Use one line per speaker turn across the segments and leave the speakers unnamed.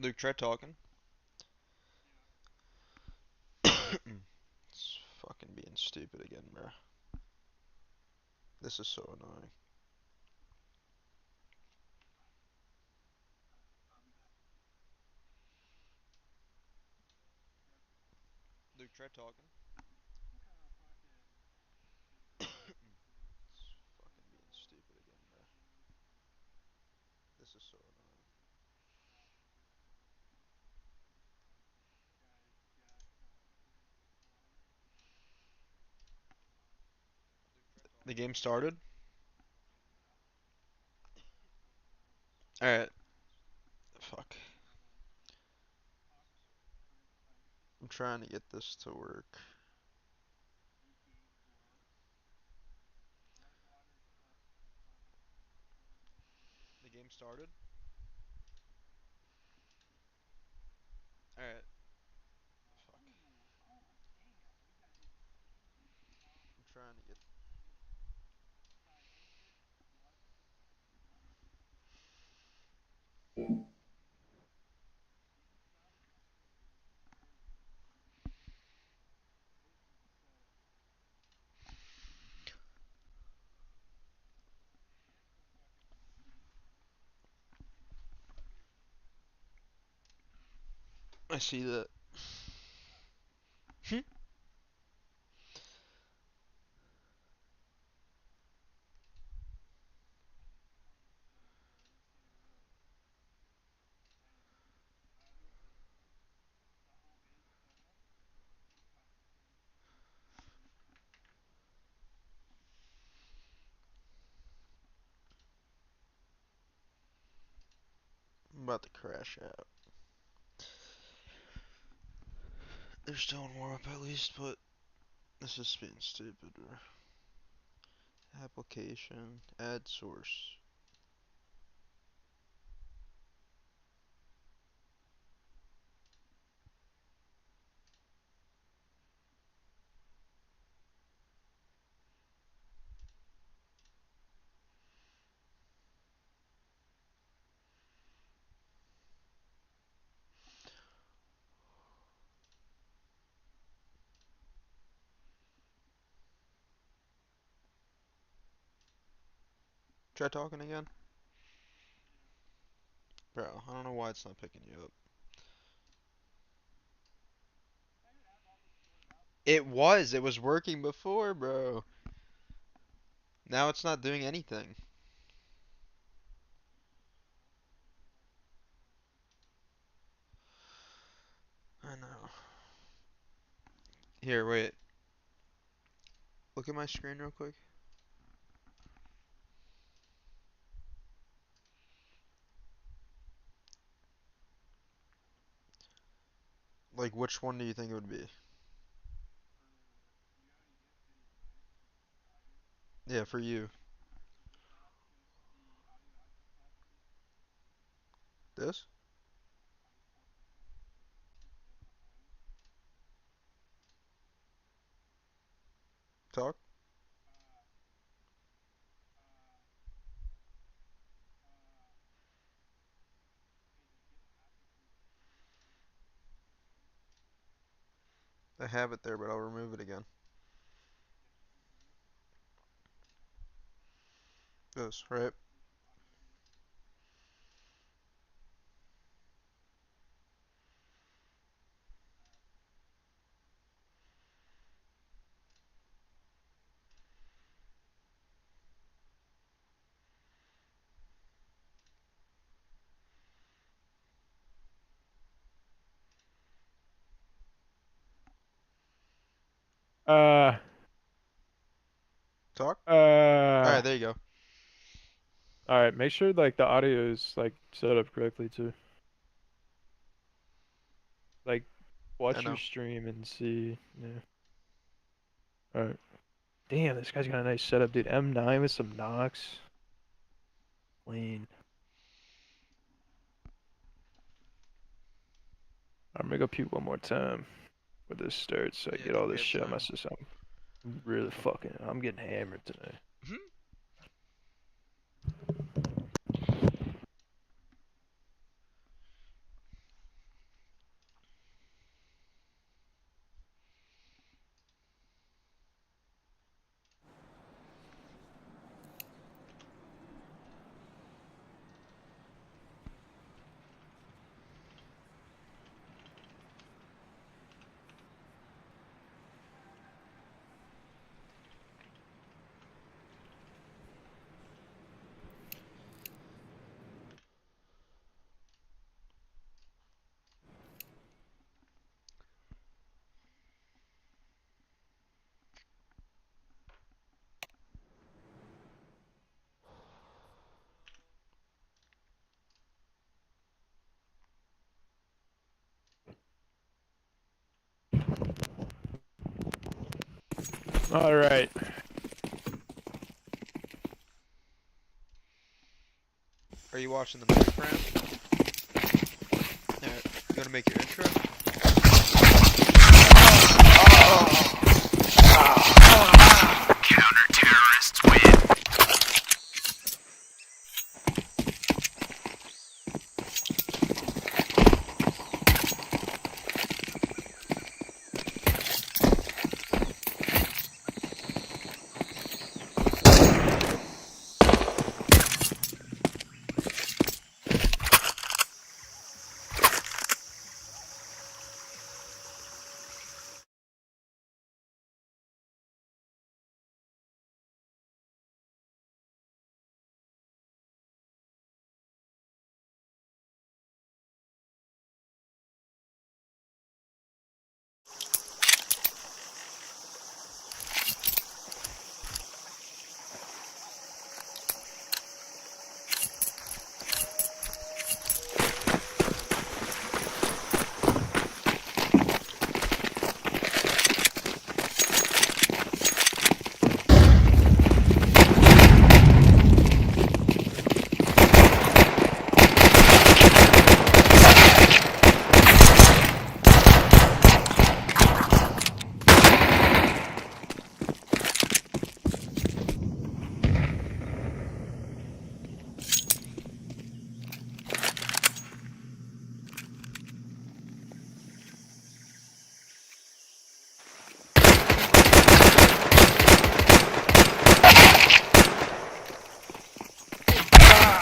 Luke, try talking. It's fucking being stupid again, bro. This is so annoying. Luke, try talking. It's fucking being stupid again, bro. This is so annoying. The game started? Alright. Fuck. I'm trying to get this to work. The game started? Alright. Fuck. I'm trying to get. I see that. I'm about to crash out. They're still in warm up at least, but this is being stupid, bro. Application, add source. Try talking again? Bro, I don't know why it's not picking you up. It was working before, bro. Now it's not doing anything. I know. Here, wait. Look at my screen real quick. Like, which one do you think it would be? Yeah, for you. This? Talk? I have it there, but I'll remove it again. This, right?
Uh,
Talk?
uh,
Alright, there you go.
all right. Make sure like the audio is like set up correctly too. Like,
I
watch your
know.
stream and see. Yeah. All right. Damn, this guy's got a nice setup, dude. M9 with some knocks. Clean. I'm gonna go puke one more time with this starts so I
Yeah,
get all
dude, we
this
have
shit on my
time.
system. I'm really fucking. I'm getting hammered today. All right.
Are you watching the map round? Alright, you gonna make your intro?
Counter-terrorists win.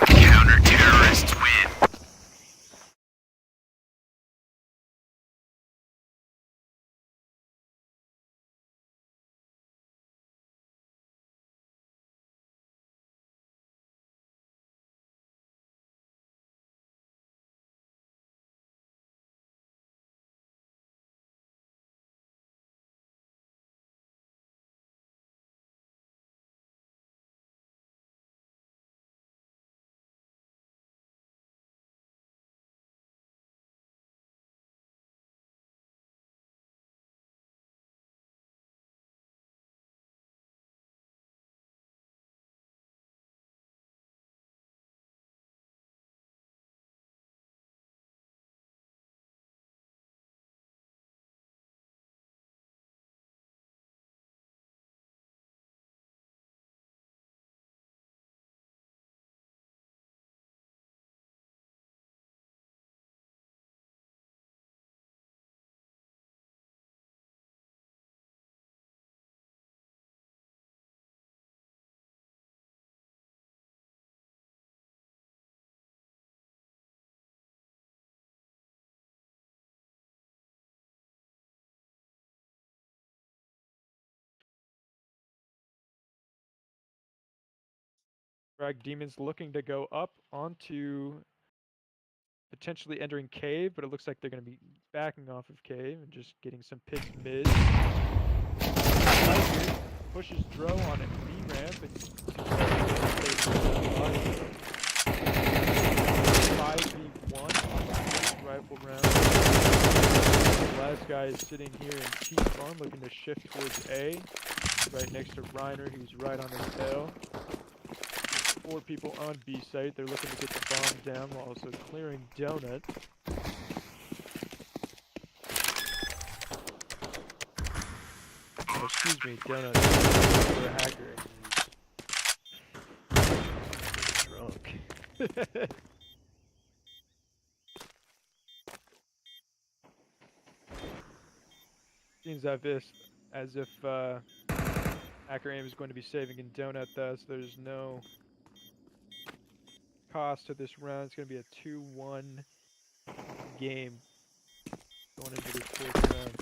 Counter-terrorists win.
Fragdemons looking to go up onto potentially entering cave, but it looks like they're going to be backing off of cave and just getting some pits mid. Tiger pushes Dro on it B ramp and 5v1 rifle round. The last guy is sitting here in T spawn looking to shift towards A, right next to Reiner, who's right on his tail. 4 people on B site. They're looking to get the bomb down while also clearing Donut. Oh, excuse me, Donut. For a hacker. He's drunk. Seems as if hacker aim is going to be saving in Donut. Thus, there's no cost to this round. It's going to be a 2-1 game going into this 4th round.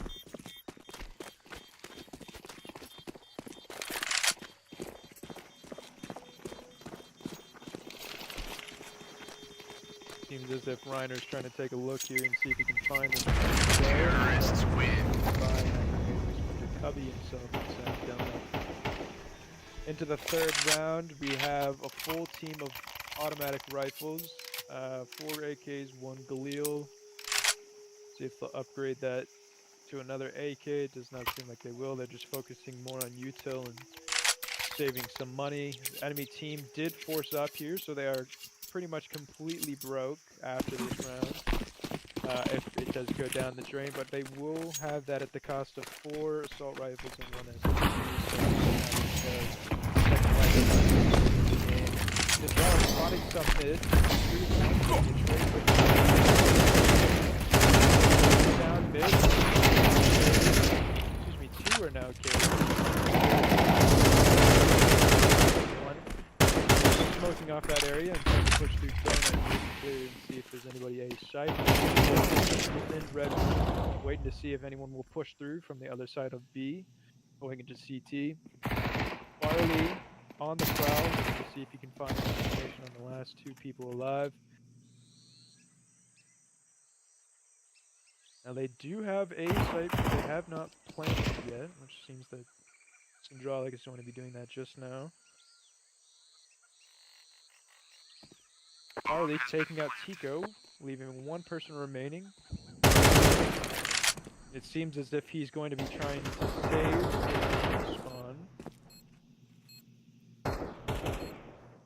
Seems as if Reiner's trying to take a look here and see if he can find them.
Terrorists win.
To cubby himself and send Donut. Into the 3rd round, we have a full team of automatic rifles, 4 AKs, 1 Galil. See if they'll upgrade that to another AK. It does not seem like they will. They're just focusing more on util and saving some money. The enemy team did force up here, so they are pretty much completely broke after this round. If it does go down the drain, but they will have that at the cost of 4 assault rifles and 1 SMG. So second rifle in the game. The draw spotting some mid. Down mid. Excuse me, 2 are now killed. One smoking off that area and trying to push through donut really clear and see if there's anybody A site. Within red, waiting to see if anyone will push through from the other side of B, going into CT. Barley on the prowl, looking to see if he can find information on the last 2 people alive. Now they do have A site, but they have not planted yet, which seems that Syndraulic is going to be doing that just now. Barley taking out Tico, leaving 1 person remaining. It seems as if he's going to be trying to save the spawn.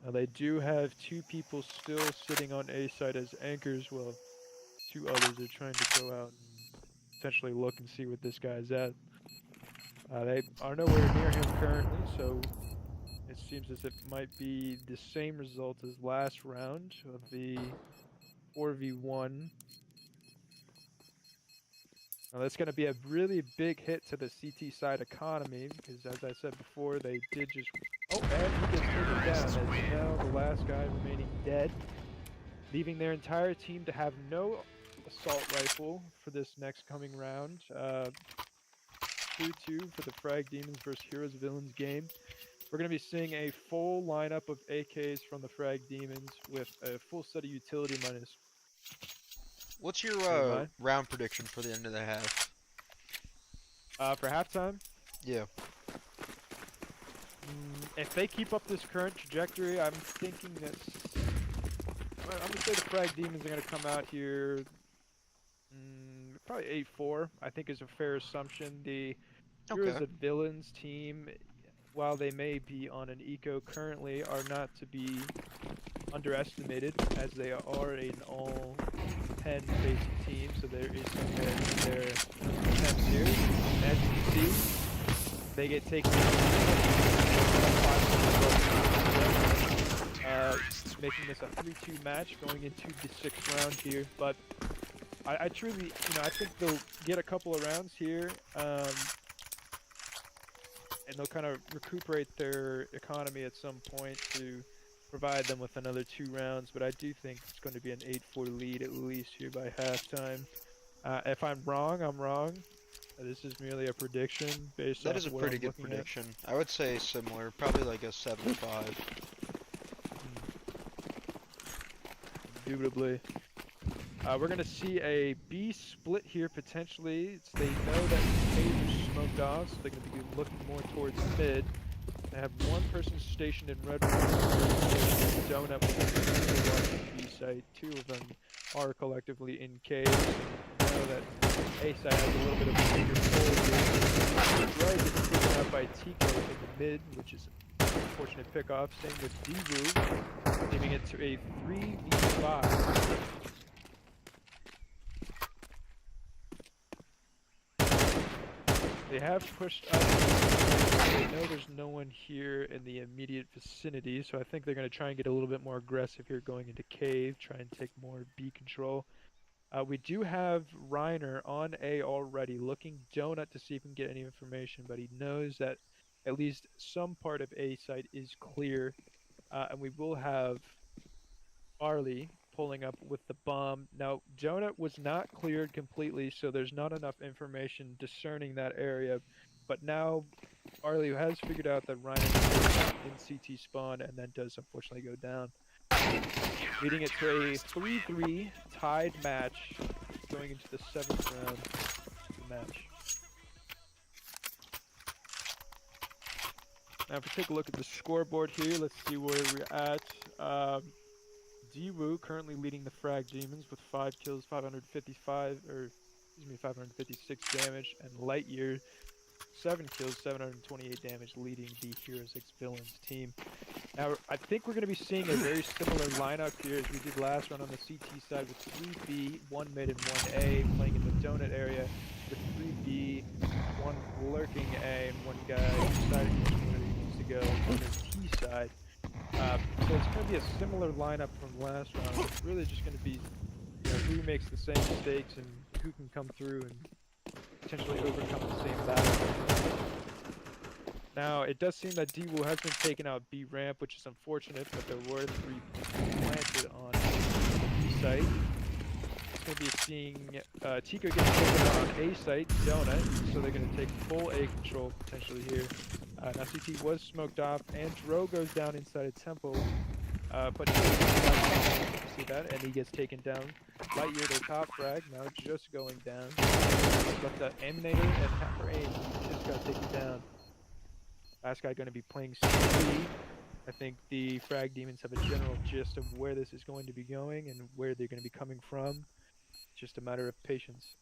Now they do have 2 people still sitting on A site as anchors, while 2 others are trying to go out and potentially look and see what this guy's at. They are nowhere near him currently, so it seems as if it might be the same result as last round of the 4v1. Now that's going to be a really big hit to the CT side economy, because as I said before, they did just... Oh, and he gets taken down as now the last guy remaining dead, leaving their entire team to have no assault rifle for this next coming round. 2-2 for the Fragdemons versus HeroSVillians game. We're going to be seeing a full lineup of AKs from the Fragdemons with a full set of utility minus.
What's your round prediction for the end of the half?
For halftime?
Yeah.
If they keep up this current trajectory, I'm thinking that... I'm going to say the Fragdemons are going to come out here... probably 8-4, I think is a fair assumption. The HeroSVillians team, while they may be on an eco currently, are not to be underestimated, as they are an all 10 basic team, so there is some merit to their attempts here. As you can see, they get taken making this a 3-2 match going into the 6th round here, but I truly, I think they'll get a couple of rounds here, and they'll kind of recuperate their economy at some point to provide them with another 2 rounds, but I do think it's going to be an 8-4 lead at least here by halftime. If I'm wrong, I'm wrong. This is merely a prediction based on what I'm looking at. That is a pretty good prediction.
I would say similar, probably like a 7-5.
Indubitably. We're going to see a B split here potentially. They know that A's are smoked off, so they're going to be looking more towards mid. They have 1 person stationed in red, donut with the B site. 2 of them are collectively in K. So know that A side has a little bit of a bigger pull here. Right gets taken out by Tico in the mid, which is an unfortunate pickoff. Same with Divu, leaving it to a 3v5. They have pushed up. They know there's no one here in the immediate vicinity, so I think they're going to try and get a little bit more aggressive here going into cave, try and take more B control. We do have Reiner on A already, looking donut to see if he can get any information, but he knows that at least some part of A site is clear, and we will have Barley pulling up with the bomb. Now, donut was not cleared completely, so there's not enough information discerning that area, but now Barley has figured out that Reiner is in CT spawn and then does unfortunately go down, leading it to a 3-3 tied match going into the 7th round of the match. Now if we take a look at the scoreboard here, let's see where we're at. Diwu currently leading the Fragdemons with 5 kills, 555, or 556 damage, and Lightyear 7 kills, 728 damage, leading the HeroSVillians team. Now, I think we're going to be seeing a very similar lineup here as we did last round on the CT side with 3B, 1 mid and 1A, playing in the donut area with 3B, 1 lurking A, and 1 guy deciding which way he wants to go on the T side. So it's going to be a similar lineup from last round. It's really just going to be who makes the same mistakes and who can come through and potentially overcome the same battle. Now, it does seem that D-Woo has been taken out B ramp, which is unfortunate, but there were 3 planted on B site. It's going to be seeing Tico get taken out on A site, Donut, so they're going to take full A control potentially here. Now CT was smoked off, and Dro goes down inside a temple, but you see that, and he gets taken down. Lightyear, their top frag, now just going down. Left the Emanator and Capper A, just got taken down. Last guy going to be playing CT. I think the Fragdemons have a general gist of where this is going to be going and where they're going to be coming from. It's just a matter of patience.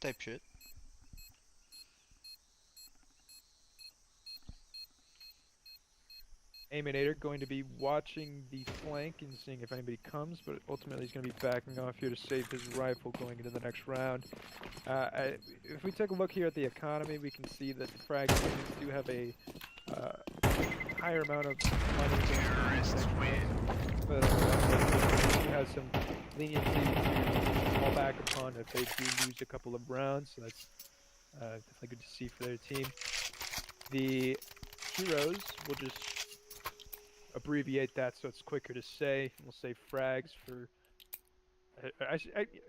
Type shit.
Aminator going to be watching the flank and seeing if anybody comes, but ultimately he's going to be backing off here to save his rifle going into the next round. If we take a look here at the economy, we can see that the Fragdemons do have a higher amount of money than the next round, but he has some leniency to fall back upon if they do lose a couple of rounds, so that's definitely good to see for their team. The heroes will just abbreviate that so it's quicker to say. We'll say frags for.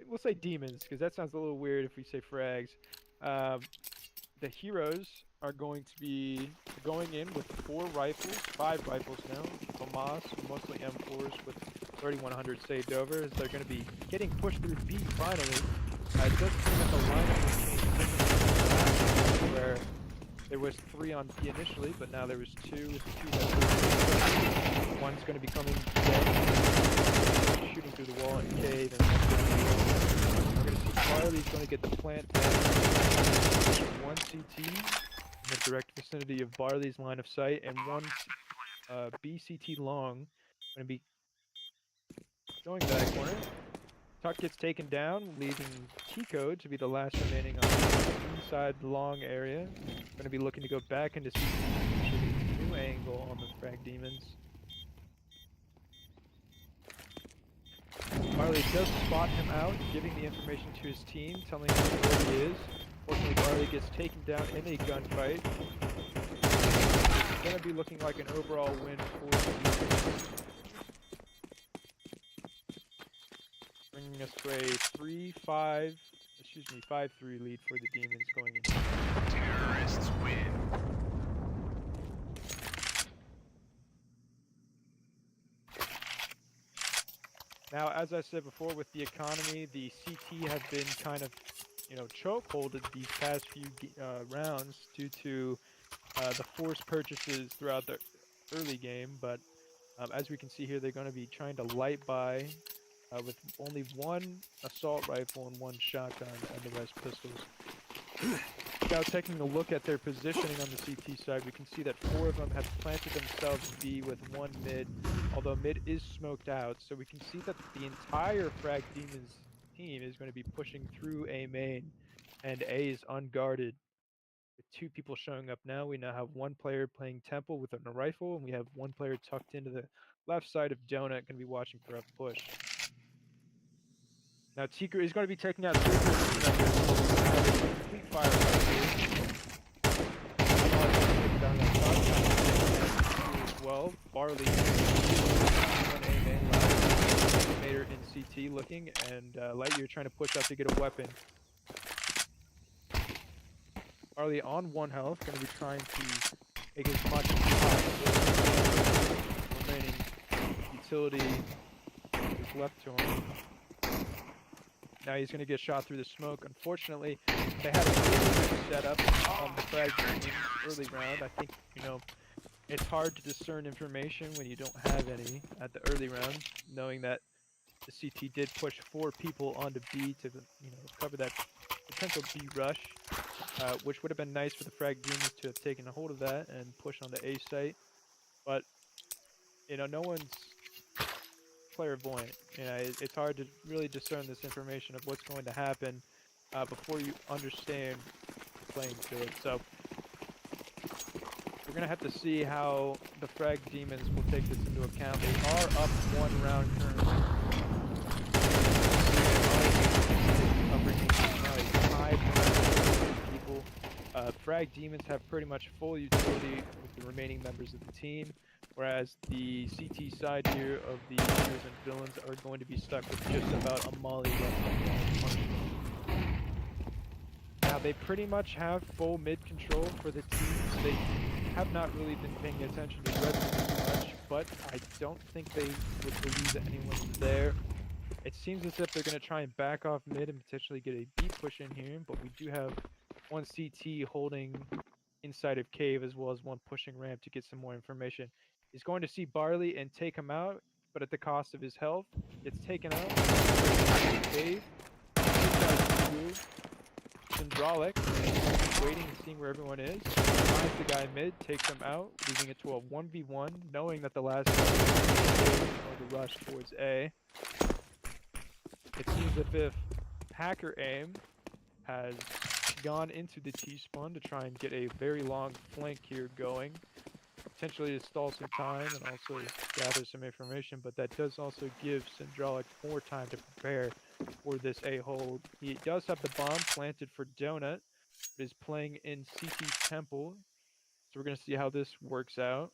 We'll say demons because that sounds a little weird if we say frags. The heroes are going to be going in with 4 rifles, 5 rifles now, FAMAS, mostly M4s with 3100 saved over, as they're going to be getting pushed through B finally. It does seem that the lineup will change differently where there was 3 on B initially, but now there was 2 with 2 that one's going to be coming down, shooting through the wall in cave, and we're going to see Barley's going to get the plant down. 1 CT in the direct vicinity of Barley's line of sight, and 1 BCT long going to be going to that corner. Tuck gets taken down, leaving Tico to be the last remaining on the inside long area. Going to be looking to go back into CT, shooting a new angle on the Fragdemons. Barley does spot him out, giving the information to his team, telling him where he is. Fortunately, Barley gets taken down in a gunfight. It's going to be looking like an overall win for the Demons. Bringing us to a 5-3 lead for the Demons going into.
Terrorists win.
Now, as I said before, with the economy, the CT have been kind of, chokeholded these past few rounds due to the forced purchases throughout the early game. But as we can see here, they're going to be trying to light by with only 1 assault rifle and 1 shotgun and the rest pistols. Now, taking a look at their positioning on the CT side, we can see that 4 of them have planted themselves B with 1 mid, although mid is smoked out. So we can see that the entire Fragdemons team is going to be pushing through A main, and A is unguarded. With 2 people showing up now, we now have 1 player playing Temple with a rifle, and we have 1 player tucked into the left side of Donut, going to be watching for a push. Now Tico is going to be taking out 3 complete firefight here. Down that shotgun as well. Barley, 1 A main, Mater in CT looking, and Lightyear trying to push out to get a weapon. Barley on 1 health, going to be trying to make as much as possible. Remaining utility is left to him. Now he's going to get shot through the smoke. Unfortunately, they had a really good setup on the frag team early round. I think, it's hard to discern information when you don't have any at the early rounds, knowing that the CT did push 4 people onto B to cover that potential B rush, which would have been nice for the Fragdemons to have taken a hold of that and push on the A site. But no one's clairvoyant. It's hard to really discern this information of what's going to happen before you understand playing to it. So we're gonna have to see how the Fragdemons will take this into account. They are up 1 round currently. Bringing now a 5 people. Fragdemons have pretty much full utility with the remaining members of the team, whereas the CT side here of the Heroes and Villains are going to be stuck with just about a molly left. Now they pretty much have full mid control for the teams. They have not really been paying attention to red too much, but I don't think they would believe that anyone's there. It seems as if they're going to try and back off mid and potentially get a B push in here, but we do have one CT holding inside of cave as well as one pushing ramp to get some more information. He's going to see Barley and take him out, but at the cost of his health. Gets taken out. Cave. Syndraulic, waiting and seeing where everyone is. Finds the guy mid, takes him out, leaving it to a 1v1, knowing that the last guy is going to rush towards A. It seems as if Hacker Aim has gone into the T-spawn to try and get a very long flank here going. Potentially to stall some time and also gather some information, but that does also give Syndraulic more time to prepare for this A hold. He does have the bomb planted for Donut, but is playing in CT Temple, so we're going to see how this works out.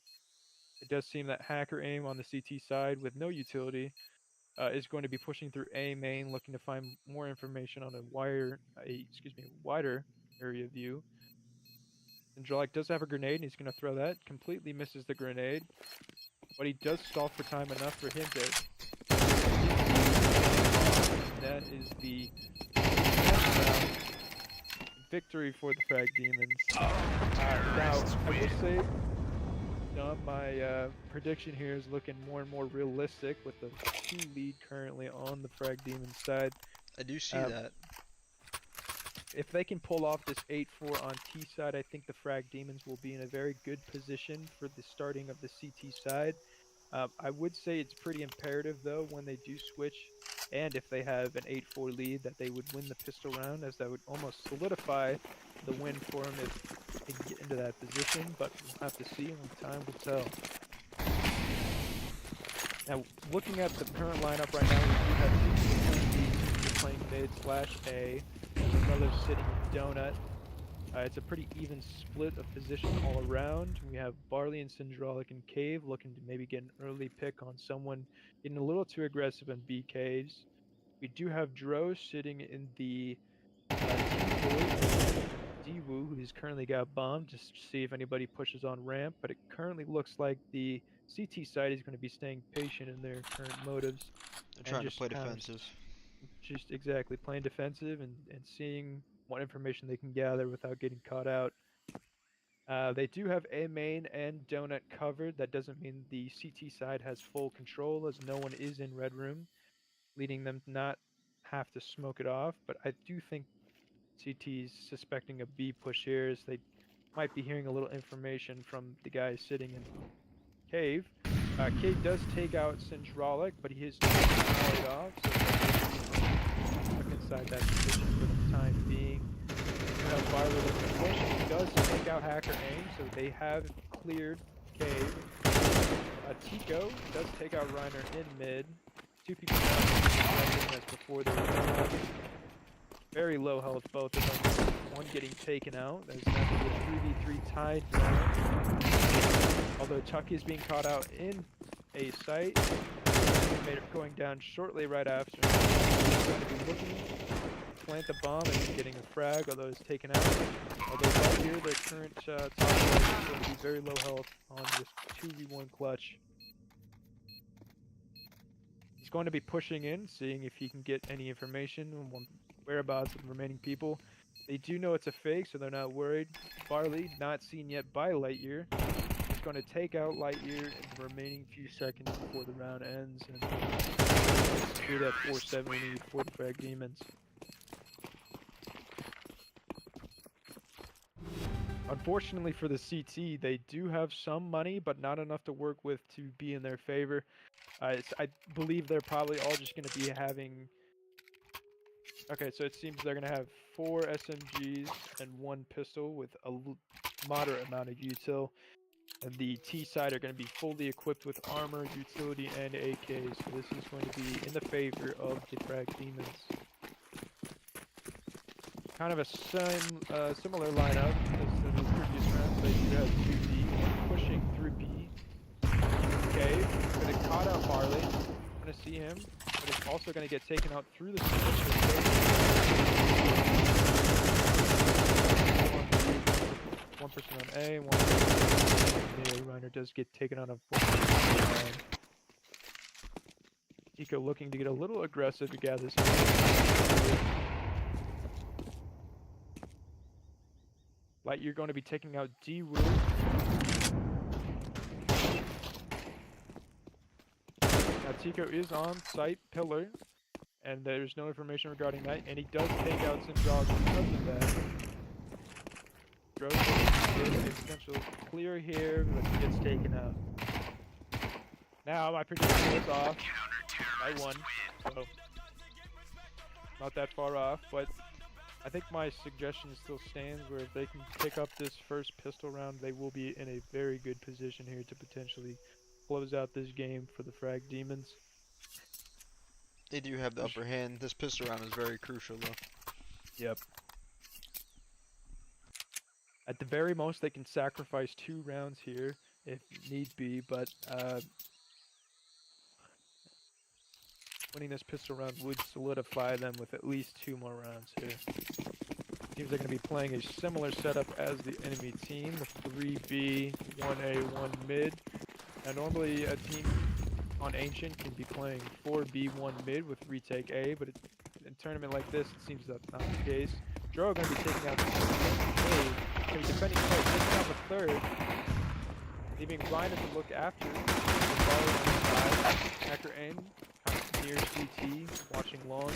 It does seem that Hacker Aim on the CT side with no utility is going to be pushing through A main, looking to find more information on a wider area view. Syndraulic does have a grenade, and he's going to throw that. Completely misses the grenade, but he does stall for time enough for him to. That is the victory for the Fragdemons. Now, I will say, my prediction here is looking more and more realistic with the 2 lead currently on the Fragdemons side.
I do see that.
If they can pull off this 8-4 on T side, I think the Fragdemons will be in a very good position for the starting of the CT side. I would say it's pretty imperative, though, when they do switch, and if they have an 8-4 lead, that they would win the pistol round, as that would almost solidify the win for them if they can get into that position, but we'll have to see when time will tell. Now, looking at the current lineup right now, we do have two playing mid/A. There's another sitting Donut. It's a pretty even split of position all around. We have Barley and Syndraulic and Cave looking to maybe get an early pick on someone getting a little too aggressive in B caves. We do have Dro sitting in the D-Woo, who's currently got bombed, just to see if anybody pushes on ramp, but it currently looks like the CT side is going to be staying patient in their current motives.
They're trying to play defensive.
Just exactly, playing defensive and seeing what information they can gather without getting caught out. They do have A main and Donut covered. That doesn't mean the CT side has full control, as no one is in Red Room, leading them to not have to smoke it off. But I do think CT's suspecting a B push here, as they might be hearing a little information from the guy sitting in Cave. Cave does take out Syndraulic, but he is carried off, so stuck inside that position for the time being. Barley looking to push. He does take out Hacker Aim, so they have cleared Cave. Tico does take out Reiner in mid. 2 people down as before they were very low health, both of them. One getting taken out. There's now a 3v3 tied round. Although Chucky is being caught out in a site. Made it going down shortly right after. He's going to be looking to plant the bomb and getting a frag, although it's taken out. Although right here, the current top player is going to be very low health on this 2v1 clutch. He's going to be pushing in, seeing if he can get any information on whereabouts of the remaining people. They do know it's a fake, so they're not worried. Barley, not seen yet by Lightyear. He's going to take out Lightyear in the remaining few seconds before the round ends. And Secure that 470 for the Fragdemons. Unfortunately for the CT, they do have some money, but not enough to work with to be in their favor. I believe they're probably all just going to be having... Okay, so it seems they're going to have 4 SMGs and 1 pistol with a moderate amount of util. And the T side are going to be fully equipped with armor, utility, and AKs. So this is going to be in the favor of the Fragdemons. Kind of a similar lineup as to the previous rounds. They do have 2B, pushing through B. Okay, gonna caught out Barley. Gonna see him, but it's also gonna get taken out through the one person on A, one person on A. Reiner does get taken out of Eco looking to get a little aggressive to gather some. Light, you're going to be taking out D-Woo. Now Tico is on site pillar, and there's no information regarding that, and he does take out some dogs because of that. Dro's going to get a potential clear here, but he gets taken out. Now my prediction is off by 1, so not that far off, but I think my suggestion still stands where if they can pick up this first pistol round, they will be in a very good position here to potentially close out this game for the Fragdemons.
They do have the upper hand. This pistol round is very crucial, though.
Yep. At the very most, they can sacrifice 2 rounds here if need be, but winning this pistol round would solidify them with at least 2 more rounds here. Teams are going to be playing a similar setup as the enemy team, with 3B, 1A, 1 mid. Now normally a team on Ancient can be playing 4B, 1 mid with retake A, but in a tournament like this, it seems that's not the case. Dro going to be taking out the A, going to be defending A, taking out the third, leaving Ryan to look after. Hacker aim, kind of near CT, watching long,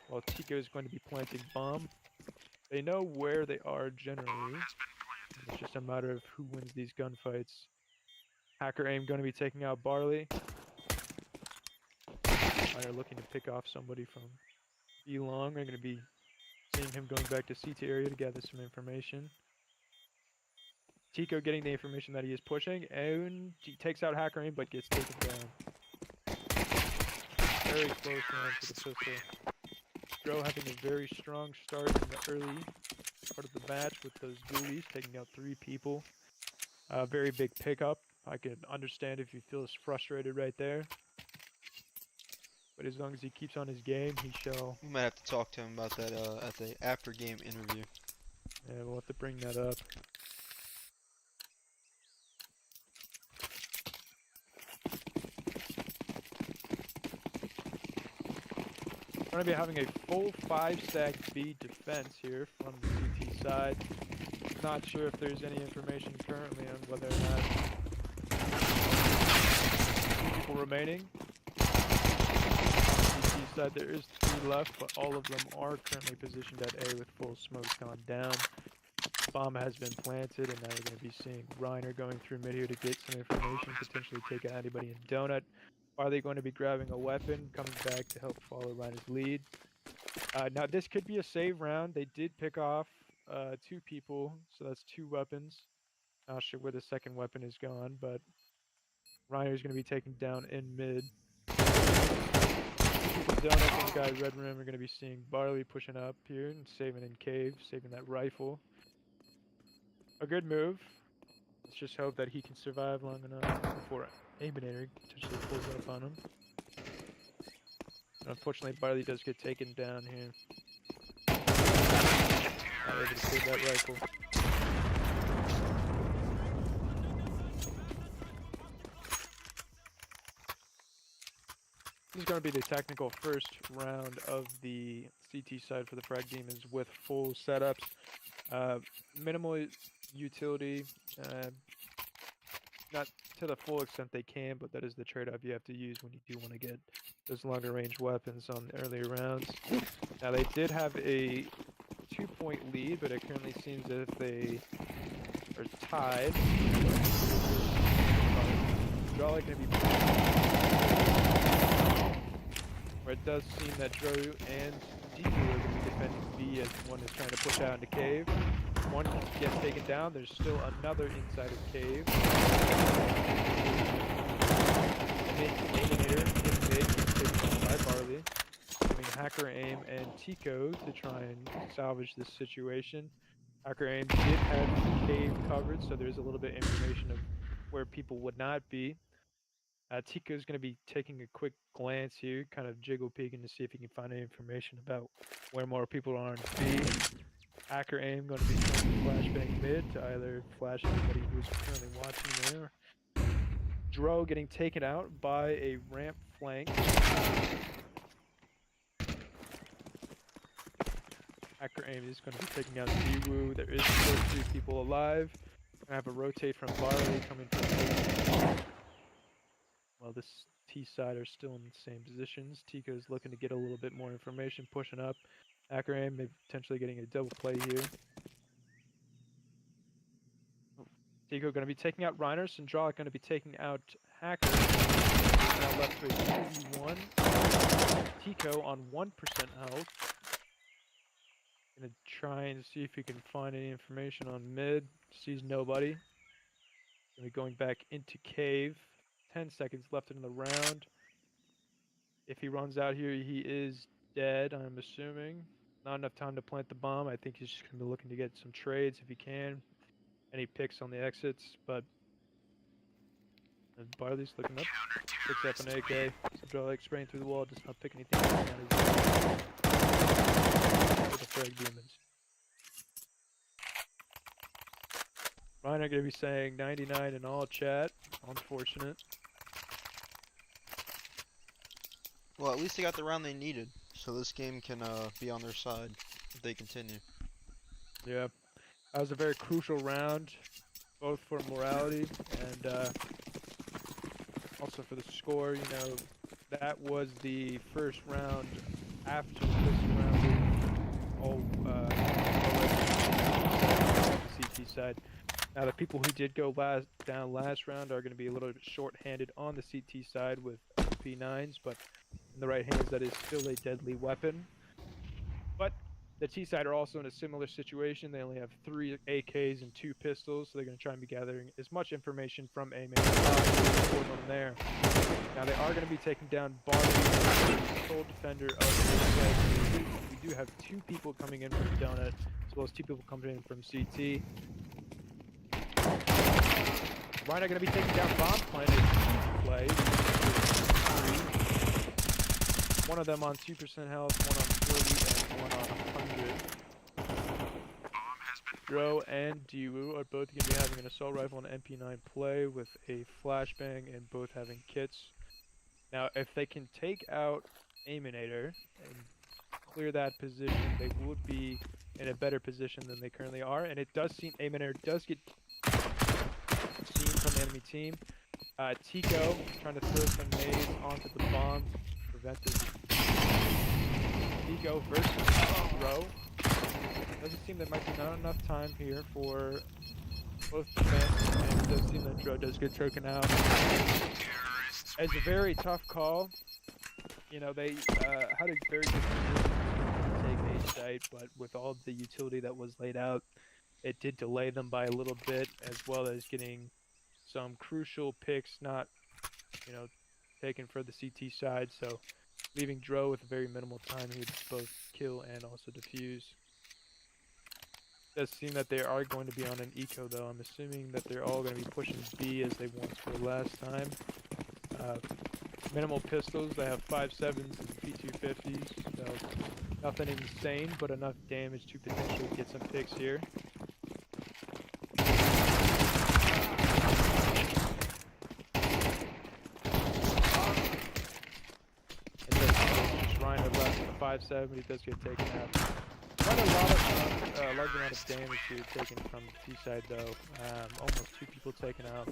while Tico is going to be planting bomb. They know where they are generally. It's just a matter of who wins these gunfights. Hacker aim going to be taking out Barley. They're looking to pick off somebody from B long. They're going to be seeing him going back to CT area to gather some information. Tico getting the information that he is pushing, and he takes out Hacker aim but gets taken down. Very close round for the pistol. Dro having a very strong start in the early part of the match with those ghoulies, taking out 3 people. Very big pickup. I can understand if he feels frustrated right there. But as long as he keeps on his game, he shall.
We might have to talk to him about that at the after-game interview.
Yeah, we'll have to bring that up. We're going to be having a full 5-stack B defense here from the CT side. Not sure if there's any information currently on whether or not 2 people remaining. On the CT side there is 3 left, but all of them are currently positioned at A with full smoke gone down. Bomb has been planted, and now we're going to be seeing Reiner going through mid here to get some information, potentially take out anybody in Donut. Are they going to be grabbing a weapon, coming back to help follow Reiner's lead? Now this could be a save round. They did pick off 2 people, so that's 2 weapons. Not sure where the second weapon is gone, but Reiner's going to be taken down in mid. Donut and the guy Red Rim are going to be seeing Barley pushing up here and saving in cave, saving that rifle. A good move. Let's just hope that he can survive long enough before Aminator potentially pulls up on him. Unfortunately, Barley does get taken down here. Not able to save that rifle. This is going to be the technical first round of the CT side for the Fragdemons with full setups. Minimal utility, not to the full extent they can, but that is the trade-off you have to use when you do want to get those longer range weapons on the earlier rounds. Now they did have a 2-point lead, but it currently seems as if they are tied. Probably going to be where it does seem that Drew and Deku are going to be defending B as one is trying to push out into cave. One gets taken down. There's still another inside of cave. Eliminator in mid gets taken down by Barley. Doing Hacker Aim and Tico to try and salvage this situation. Hacker Aim did have cave covered, so there's a little bit of information of where people would not be. Tico's going to be taking a quick glance here, kind of jiggle peeking to see if he can find any information about where more people are on B. Hacker Aim going to be trying to flashbang mid to either flash anybody who's currently watching there. Dro getting taken out by a ramp flank. Hacker Aim is going to be taking out Ziwu. There is still 2 people alive. Going to have a rotate from Barley coming from A. Well, this T side are still in the same positions. Tico's looking to get a little bit more information, pushing up. Hacker Aim maybe potentially getting a double play here. Tico going to be taking out Reiner. Sindraw going to be taking out Hacker. Now left with 2v1. Tico on 1% health. Gonna try and see if he can find any information on mid. Sees nobody. Gonna be going back into cave. 10 seconds left in the round. If he runs out here, he is dead, I'm assuming. Not enough time to plant the bomb. I think he's just gonna be looking to get some trades if he can. Any picks on the exits, but Barley's looking up. Picks up an AK. Hydraulic spraying through the wall, does not pick anything up. For the Fragdemons. Reiner gonna be saying 99 in all chat. Unfortunate.
Well, at least they got the round they needed, so this game can be on their side if they continue.
Yeah, that was a very crucial round, both for morality and also for the score. You know, that was the first round after this round. All the CT side. Now the people who did go down last round are going to be a little bit short-handed on the CT side with P9s, but in the right hands that is still a deadly weapon. But the T side are also in a similar situation. They only have 3 AKs and 2 pistols, so they're going to try and be gathering as much information from A-Man as possible from there. Now they are going to be taking down Barley, the sole defender of the side. We do have 2 people coming in from Donut, as well as 2 people coming in from CT. Reiner going to be taking down bomb planted play. 1 of them on 2% health, 1 on 40, and 1 on 100. Dro and Diwu are both going to be having an assault rifle and MP9 play with a flashbang and both having kits. Now, if they can take out Aminator and clear that position, they would be in a better position than they currently are. And it does seem Aminator does get seen from the enemy team. Tico trying to throw some nades onto the bomb to prevent this. Tico versus Dro. Doesn't seem there might be not enough time here for both defense, and it does seem that Dro does get taken out. It's a very tough call. You know, they had a very good position to take A site, but with all the utility that was laid out, it did delay them by a little bit, as well as getting some crucial picks not, you know, taken for the CT side, so leaving Dro with very minimal time here to both kill and also defuse. It does seem that they are going to be on an eco though. I'm assuming that they're all going to be pushing B as they once were last time. Minimal pistols, they have 5.7s and P250s, so nothing insane, but enough damage to potentially get some picks here. Reiner left with a 5.7, he does get taken out. Quite a large amount of damage here taken from the T side though. Almost 2 people taken out.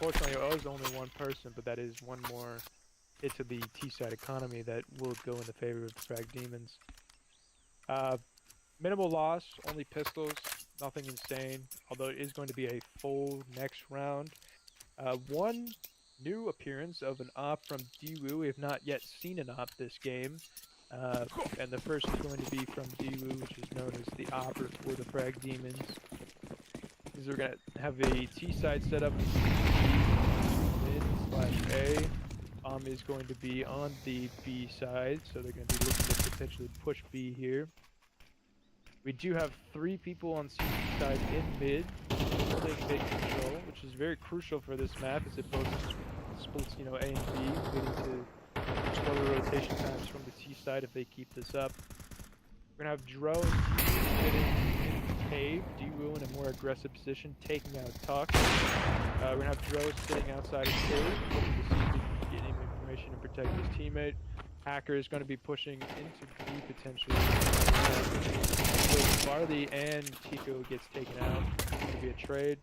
Fortunately, it was only 1 person, but that is 1 more hit to the T-side economy that will go in the favor of the Fragdemons. Minimal loss, only pistols, nothing insane, although it is going to be a full next round. One new appearance of an op from Daewoo. We have not yet seen an op this game. And the first is going to be from Daewoo, which is known as the opper for the Fragdemons. Because we're going to have a T-side set up mid/A. Is going to be on the B side, so they're going to be looking to potentially push B here. We do have 3 people on CT side in mid, holding mid control, which is very crucial for this map as it both splits, A and B, leading to slower rotation times from the T side if they keep this up. We're going to have Dro and Daewoo sitting in cave, Daewoo in a more aggressive position, taking out Tuck. We're going to have Dro sitting outside of cave, looking to see if he can get any information and protect his teammate. Hacker is going to be pushing into B potentially. Both Barley and Tico gets taken out. It's going to be a trade.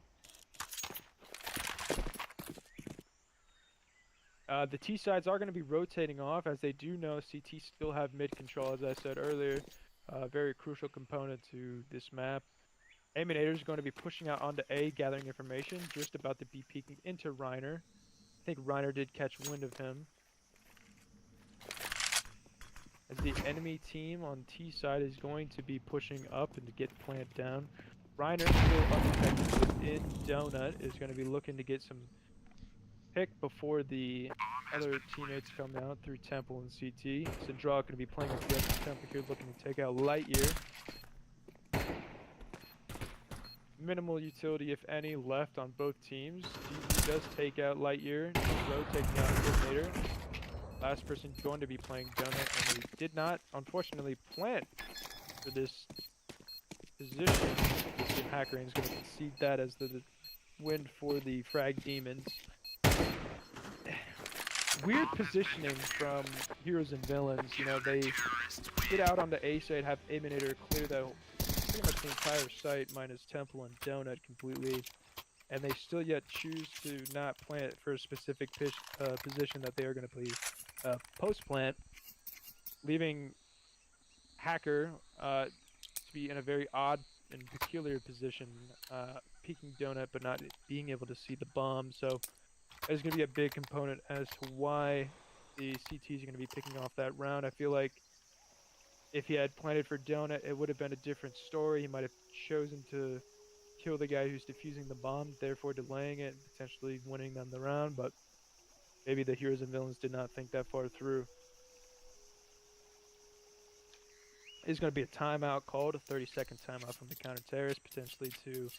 The T sides are going to be rotating off, as they do know CT still have mid control, as I said earlier. Very crucial component to this map. Aminator is going to be pushing out onto A, gathering information, just about to be peeking into Reiner. I think Reiner did catch wind of him. As the enemy team on T side is going to be pushing up and to get plant down. Reiner, still undetected within Donut, is going to be looking to get some pick before the other teammates come out through Temple and CT. Syndra going to be playing against Temple here, looking to take out Lightyear. Minimal utility, if any, left on both teams. DB does take out Lightyear, Dro taking out Coordinator. Last person going to be playing Donut, and he did not, unfortunately, plant for this position. This game Hacker is going to concede that as the win for the Fragdemons. Weird positioning from Heroes and Villains. They get out on the A side, have Aminator clear the pretty much the entire site minus Temple and Donut completely, and they still yet choose to not plant for a specific position that they are going to play post plant, leaving Hacker to be in a very odd and peculiar position, peeking Donut but not being able to see the bomb. So there's going to be a big component as to why the CTs are going to be picking off that round. I feel like if he had planted for Donut, it would have been a different story. He might have chosen to kill the guy who's defusing the bomb, therefore delaying it and potentially winning them the round, but maybe the Heroes and Villains did not think that far through. There's going to be a timeout called, a 30-second timeout from the counter-terrorist, potentially to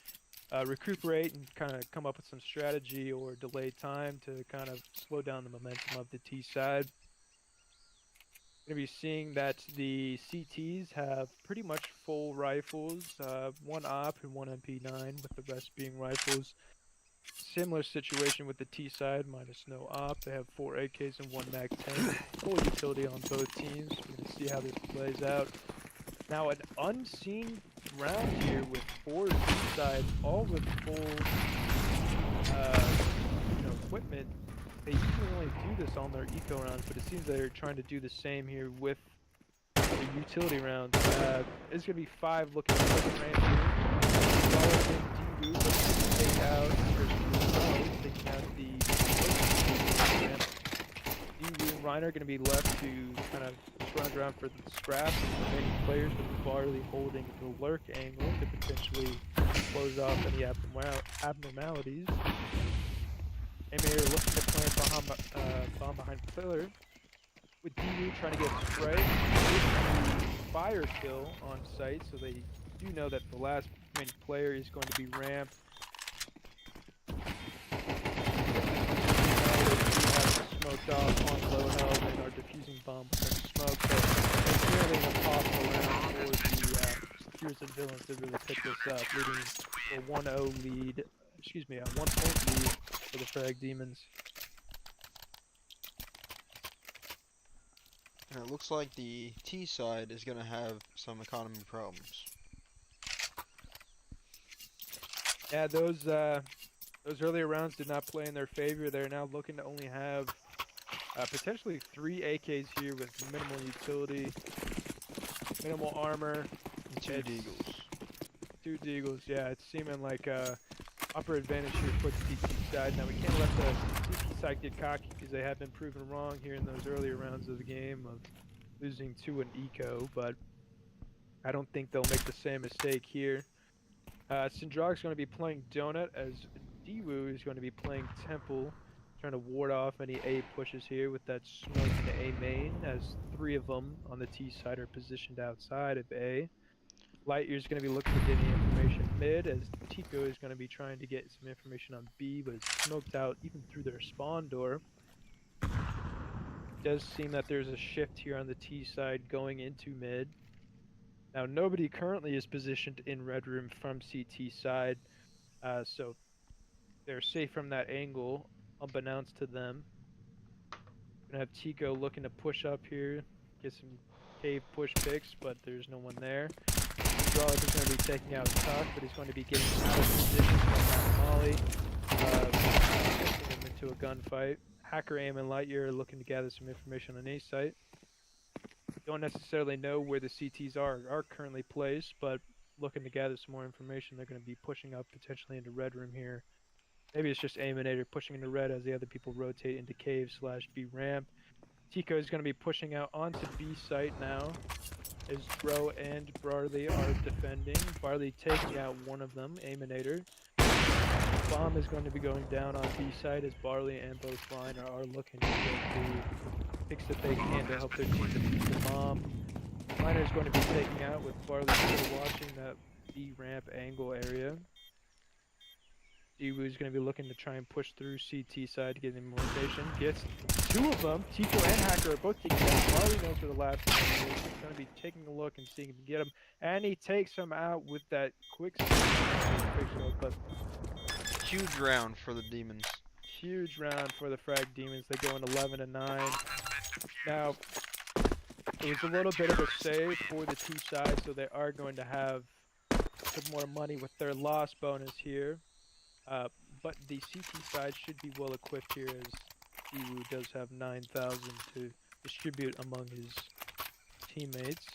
recuperate and kind of come up with some strategy or delay time to kind of slow down the momentum of the T side. Going to be seeing that the CTs have pretty much full rifles, 1 op and 1 MP9, with the rest being rifles. Similar situation with the T side, minus no op. They have 4 AKs and 1 MAC-10. Full utility on both teams. We're going to see how this plays out. Now, an unseen round here with 4 T sides, all with full equipment. They usually only do this on their eco rounds, but it seems they're trying to do the same here with the utility rounds. It's going to be 5 looking for the ramp here. Take out taking out the ramp. Daewoo and Reiner are going to be left to kind of run around for the scraps and the remaining players, with Barley holding the lurk angle to potentially close off any abnormalities. Aminator looking to plant bomb behind pillar, with Daewoo trying to get spray with the fire kill on site, so they do know that the last remaining player is going to be ramped. Smoked off on low health and are defusing bomb within smoke, so it's nearly an impossible round for the Heroes and Villains to really pick this up, leading a 1-0 lead, a 1-point lead for the Fragdemons.
And it looks like the T side is going to have some economy problems.
Yeah, those earlier rounds did not play in their favor. They're now looking to only have Potentially 3 AKs here with minimal utility, minimal armor.
And 2
It's
Deagles.
2 Deagles. Yeah, it's seeming like upper advantage here for the CT side. Now we can't let the CT side get cocky because they have been proven wrong here in those earlier rounds of the game of losing to an eco, but I don't think they'll make the same mistake here. Sindrag's going to be playing Donut as Diwu is going to be playing Temple, trying to ward off any A pushes here with that smoke in the A main, as 3 of them on the T side are positioned outside of A. Lightyear's going to be looking to get any information mid, as Tico is going to be trying to get some information on B, but it's smoked out even through their spawn door. It does seem that there's a shift here on the T side going into mid. Now, nobody currently is positioned in Red Room from CT side, so they're safe from that angle, unbeknownst to them. Gonna have Tico looking to push up here, get some cave push picks, but there's no one there. Drog is going to be taking out Tuck, but he's going to be getting out of position from that Molly, forcing him into a gunfight. Hacker Aim and Lightyear are looking to gather some information on A site. Don't necessarily know where the CTs are currently placed, but looking to gather some more information. They're going to be pushing up potentially into Red Room here. Maybe it's just Aminator pushing into Red as the other people rotate into Cave / B ramp. Tico is going to be pushing out onto B site now, as Bro and Barley are defending. Barley taking out one of them, Aminator. Bomb is going to be going down on B side as Barley and both Line are looking to get the picks that they can to help their team defeat the bomb. Liner is going to be taking out with Barley still watching that B ramp angle area. Diwu is going to be looking to try and push through CT side to get him more information. Gets 2 of them. Tico and Hacker are both taking out. Barley knows where the last one is. He's going to be taking a look and seeing if he can get him. And he takes him out with that quick scope. But
Huge round for the Demons.
huge round for the Fragdemons. They go in 11-9. Now, it was a little bit of a save for the T side, so they are going to have some more money with their loss bonus here. But the CT side should be well equipped here, as Diwu does have 9,000 to distribute among his teammates.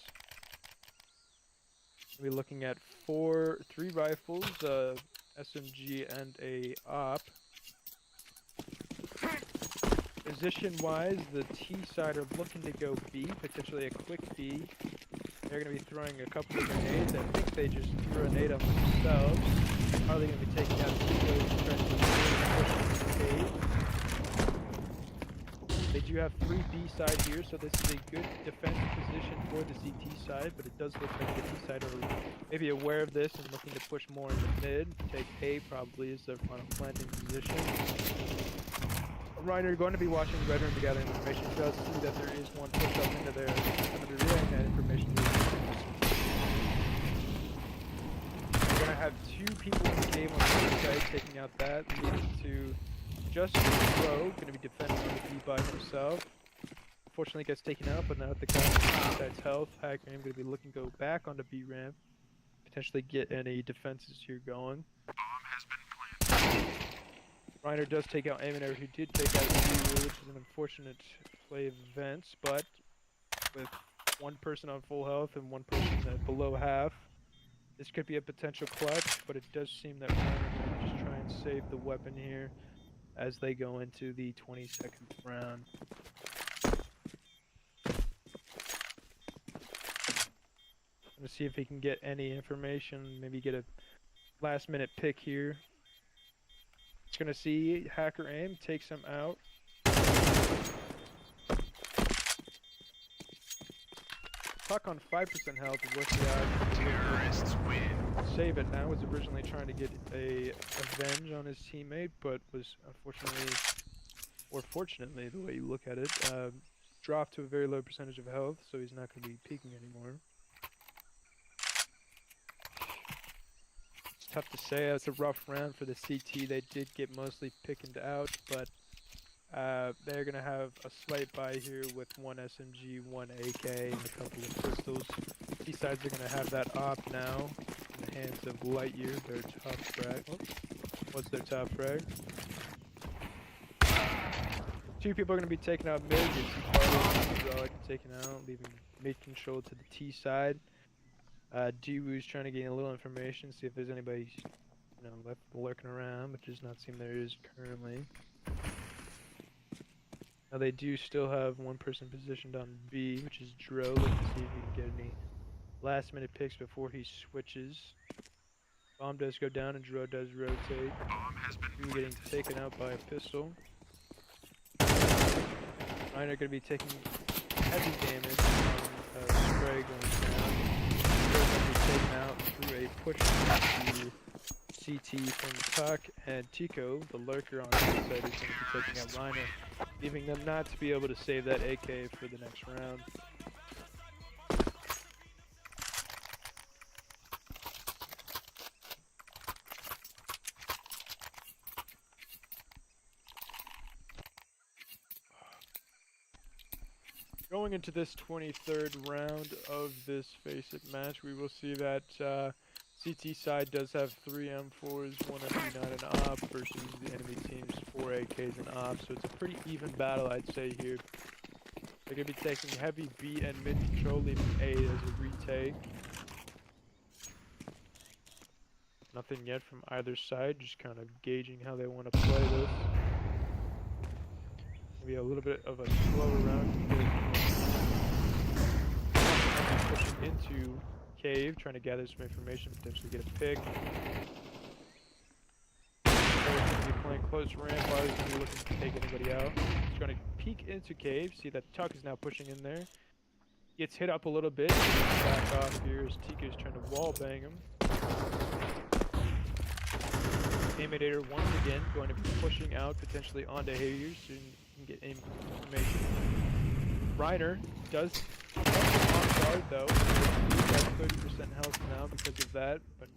We're looking at 3 rifles, SMG and a AWP. Position-wise, the T side are looking to go B, potentially a quick B. They're going to be throwing a couple of grenades. I think they just threw a nade on themselves. Are they going to be taking out Tico to try to push the cave? They do have 3 B side here, so this is a good defensive position for the CT side, but it does look like the T side are maybe aware of this and looking to push more in the mid. Take A probably is their final planting position. Reiner going to be watching Red Room to gather information. Does see that there is one push up into there. Going to be relaying that information to We're going to have 2 people in the game on the side taking out that, leading to Justin Bro, going to be defending on the B by himself. Unfortunately gets taken out, but now at the cost of B side's health. Hacker Aim going to be looking to go back onto B ramp, potentially get any defenses here going.
Bomb has been planted.
Reiner does take out Aminator, who did take out Diwu, which is an unfortunate play of events, but with 1 person on full health and 1 person at below half, this could be a potential clutch, but it does seem that Reiner will just try and save the weapon here as they go into the 22nd round. Gonna see if he can get any information, maybe get a last minute pick here. It's gonna see Hacker Aim takes him out. Puck on 5% health is worth the odds.
Terrorists win.
Save it now. Was originally trying to get a avenge on his teammate, but was unfortunately, or fortunately, the way you look at it, dropped to a very low percentage of health, so he's not going to be peeking anymore. It's tough to say. It's a rough round for the CT. They did get mostly picked out, but they're going to have a slight buy here with 1 SMG, 1 AK, and a couple of pistols. Besides, they're going to have that AWP now in the hands of Lightyear, their top frag. Oh, what's their top frag? Two people are going to be taken out mid. You see Carlos taken out, leaving mid control to the T side. Jiwoo's trying to gain a little information, see if there's anybody, left lurking around, but does not seem there is currently. Now they do still have one person positioned on B, which is Dro. Let's see if he can get any last minute picks before he switches. Bomb does go down and Dro does rotate. Jiwoo getting taken out by a pistol. Reiner going to be taking heavy damage from spray going down. Going to be taken out through a push to CT from Tuck, and Tico, the lurker on the side, is going to be taking out Reiner, leaving them not to be able to save that AK for the next round. Going into this 23rd round of this Face It match, we will see that CT side does have 3 M4s, 1 MP9 and op versus the enemy team's 4 AKs and op, so it's a pretty even battle, I'd say here. They're going to be taking heavy B and mid control, leaving A as a retake. Nothing yet from either side, just kind of gauging how they want to play this. Maybe a little bit of a slower round. Pushing into cave, trying to gather some information, potentially get a pick. Going to be playing close ramp while he's going to be looking to take anybody out. He's going to peek into cave, see that Tuck is now pushing in there. Gets hit up a little bit, back off here as Tika is trying to wall bang him. Imitator once again going to be pushing out potentially onto Hayers so you can get information. Reiner does on guard though. He's got 30% health now because of that, but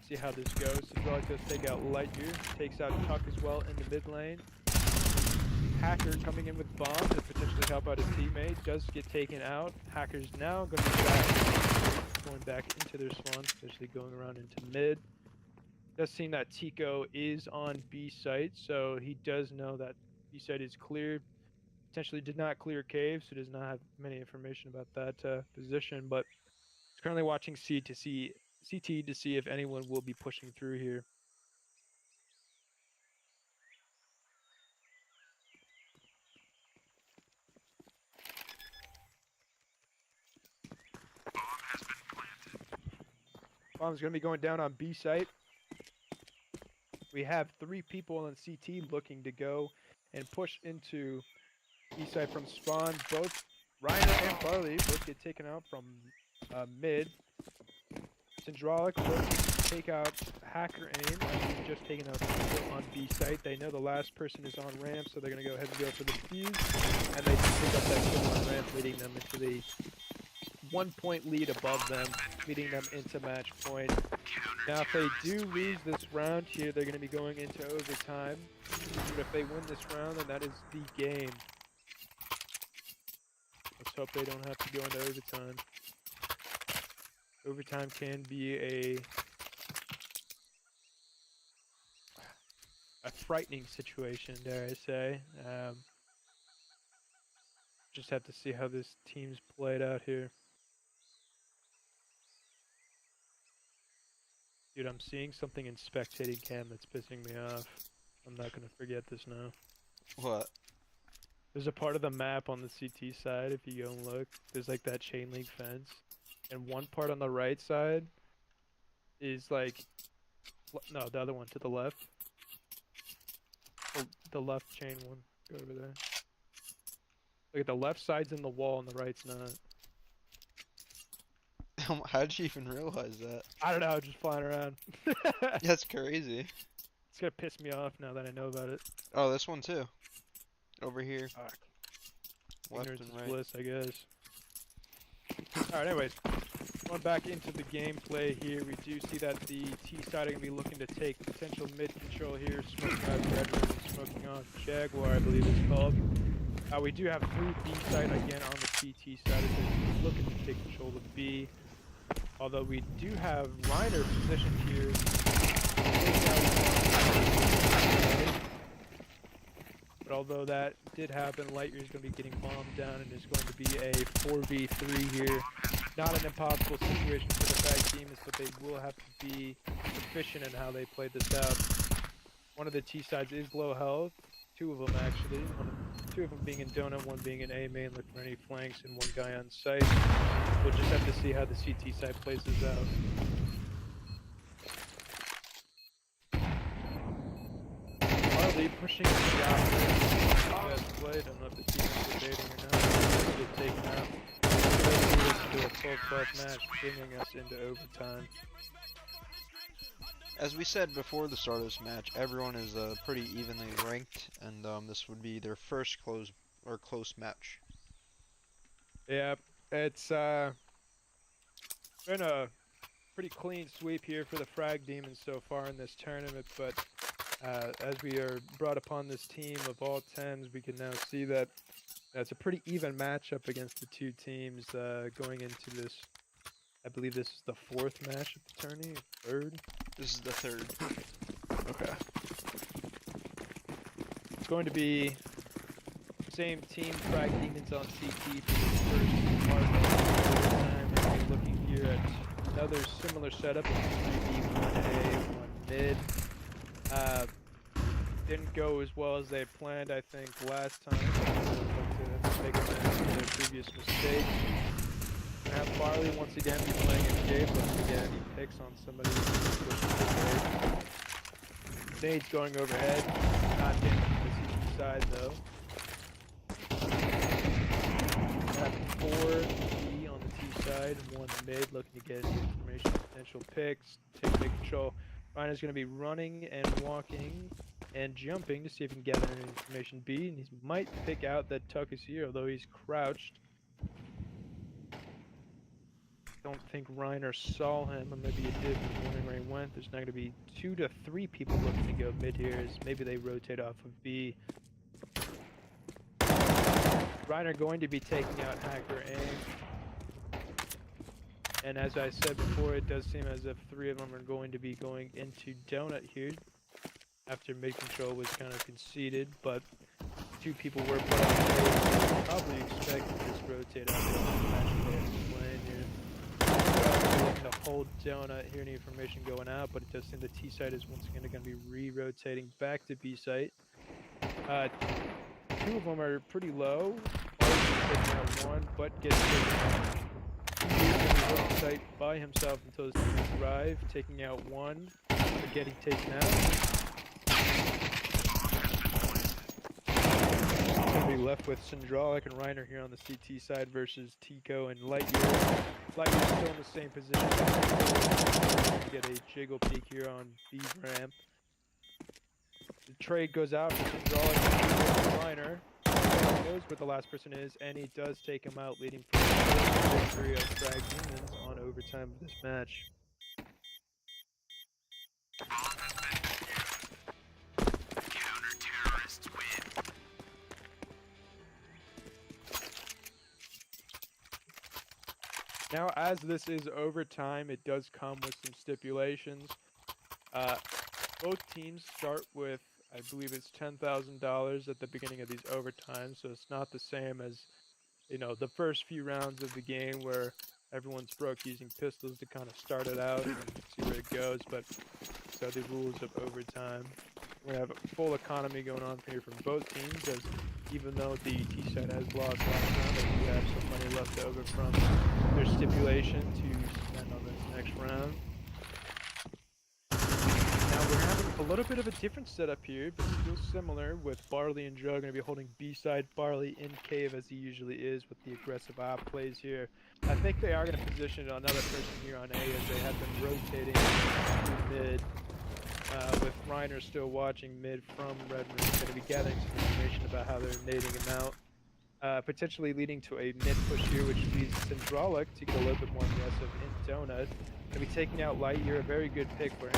see how this goes. Hydraulic does take out Lightyear, takes out Tuck as well in the mid lane. Hacker coming in with bomb to potentially help out his teammate, does get taken out. Hacker's now going to be going back into their spawn, potentially going around into mid. Does seem that Tico is on B site, so he does know that B site is clear. Potentially did not clear cave, so does not have many information about that position, but he's currently watching CT to see if anyone will be pushing through here. Bomb's going to be going down on B site. We have 3 people on CT looking to go and push into B side from spawn. Both Reiner and Barley both get taken out from mid. Syndraulic will take out Hacker aim. He's just taken out people on B site. They know the last person is on ramp, so they're going to go ahead and go for the defuse. And they pick up that kill on ramp, leading them into the 1-point lead above them, leading them into match point. Now, if they do lose this round here, they're going to be going into overtime. But if they win this round, then that is the game. Let's hope they don't have to go into overtime. Overtime can be a frightening situation, dare I say. Just have to see how this team's played out here. Dude, I'm seeing something in spectating cam that's pissing me off. I'm not gonna forget this now.
What?
There's a part of the map on the CT side, if you go and look, there's like that chain link fence. And one part on the right side is like, no, the other one to the left. Oh, the left chain one, go over there. Look at the left side's in the wall and the right's not.
How did you even realize that?
I don't know, just flying around.
That's crazy.
It's gonna piss me off now that I know about it.
Oh, this one too. Over here.
Fuck.
Left
Ignorance
and
is
right.
bliss, I guess. Alright, anyways. Going back into the gameplay here, we do see that the T side are going to be looking to take potential mid control here, smoking out Bedroom and smoking on Jaguar, I believe it's called. We do have 3 B side again on the CT side, as they're looking to take control of B. Although we do have Reiner positioned here. But although that did happen, Lightyear's going to be getting bombed down and is going to be a 4v3 here. Not an impossible situation for the Fragdemons, but they will have to be efficient in how they play this out. One of the T sides is low health, two of them actually. Two of them being in donut, one being in A main, looking for any flanks, and one guy on site. We'll just have to see how the CT side plays this out. Harley pushing the opposite play. Don't know if the team is debating or not. Get taken out. Let's do this into a 12-12 match, bringing us into overtime.
As we said before the start of this match, everyone is pretty evenly ranked, and this would be their first close match.
Yeah, it's been a pretty clean sweep here for the Fragdemons so far in this tournament, but as we are brought upon this team of all 10s, we can now see that it's a pretty even matchup against the two teams going into this. I believe this is the 4th match of the tourney, 3rd?
This is the 3rd.
Okay. It's going to be same team, Fragdemons on CT for the first part of the time. We'll be looking here at another similar setup. It's 3B, 1A, 1 mid. Didn't go as well as they had planned, I think, last time. To take advantage of their previous mistake. Have Barley once again be playing escape. Once again, he picks on somebody who's Nade's going overhead. Not getting to the CT side though. Have 4 on the T side, 1 mid, looking to get information, potential picks, take big control. Ryan is going to be running and walking and jumping to see if he can gather any information B, and he might pick out that Tuck is here, although he's crouched. Don't think Reiner saw him, or maybe he did, but wondering where he went. There's now going to be 2 to 3 people looking to go mid here, as maybe they rotate off of B. Reiner going to be taking out Hacker A. And as I said before, it does seem as if 3 of them are going to be going into Donut here, after mid control was kind of conceded, but 2 people were put on the stage. Probably expected this rotate out the match playing here. Looking to hold Donut, hear any information going out, but it does seem the T site is once again going to be re-rotating back to B site. 2 of them are pretty low. Taking out 1, but gets taken out. He's on site by himself until his team arrive, taking out 1, but getting taken out. Be left with Syndraulic and Reiner here on the CT side versus Tico and Lightyear. Lightyear's still in the same position. Get a jiggle peek here on B ramp. The trade goes out for Syndraulic and Reiner. Knows where the last person is, and he does take him out, leading for the victory of Fragdemons on overtime of this match.
Counter-terrorists win.
Now, as this is overtime, it does come with some stipulations. Both teams start with, I believe it's $10,000 at the beginning of these overtimes, so it's not the same as, you know, the first few rounds of the game where everyone's broke using pistols to kind of start it out and see where it goes, but so the rules of overtime. We have a full economy going on here from both teams, as even though the T side has lost last round, they do have some money left over from their stipulation to spend on this next round. Now we're having a little bit of a different setup here, but still similar, with Barley and Joe going to be holding B side, Barley in cave as he usually is with the aggressive op plays here. I think they are going to position another person here on A, as they have been rotating through mid. With Reiner still watching mid from Red Room, going to be gathering some information about how they're nading him out. Potentially leading to a mid push here, which leads Syndraulic to get a little bit more aggressive in Donut. Going to be taking out Lightyear, a very good pick for him.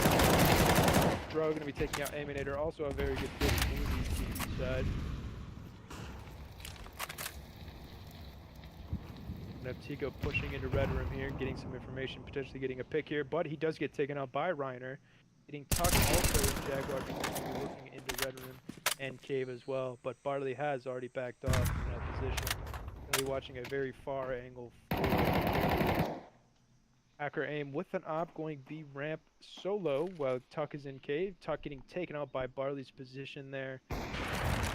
Dro going to be taking out Aminator, also a very good pick for the CT side. Have Tico pushing into Red Room here, getting some information, potentially getting a pick here, but he does get taken out by Reiner. Getting Tuck also in Jaguar, looking into Red Room, and cave as well. But Barley has already backed off in that position. Gonna be watching a very far angle for Hacker aim with an op going B ramp solo while Tuck is in cave. Tuck getting taken out by Barley's position there.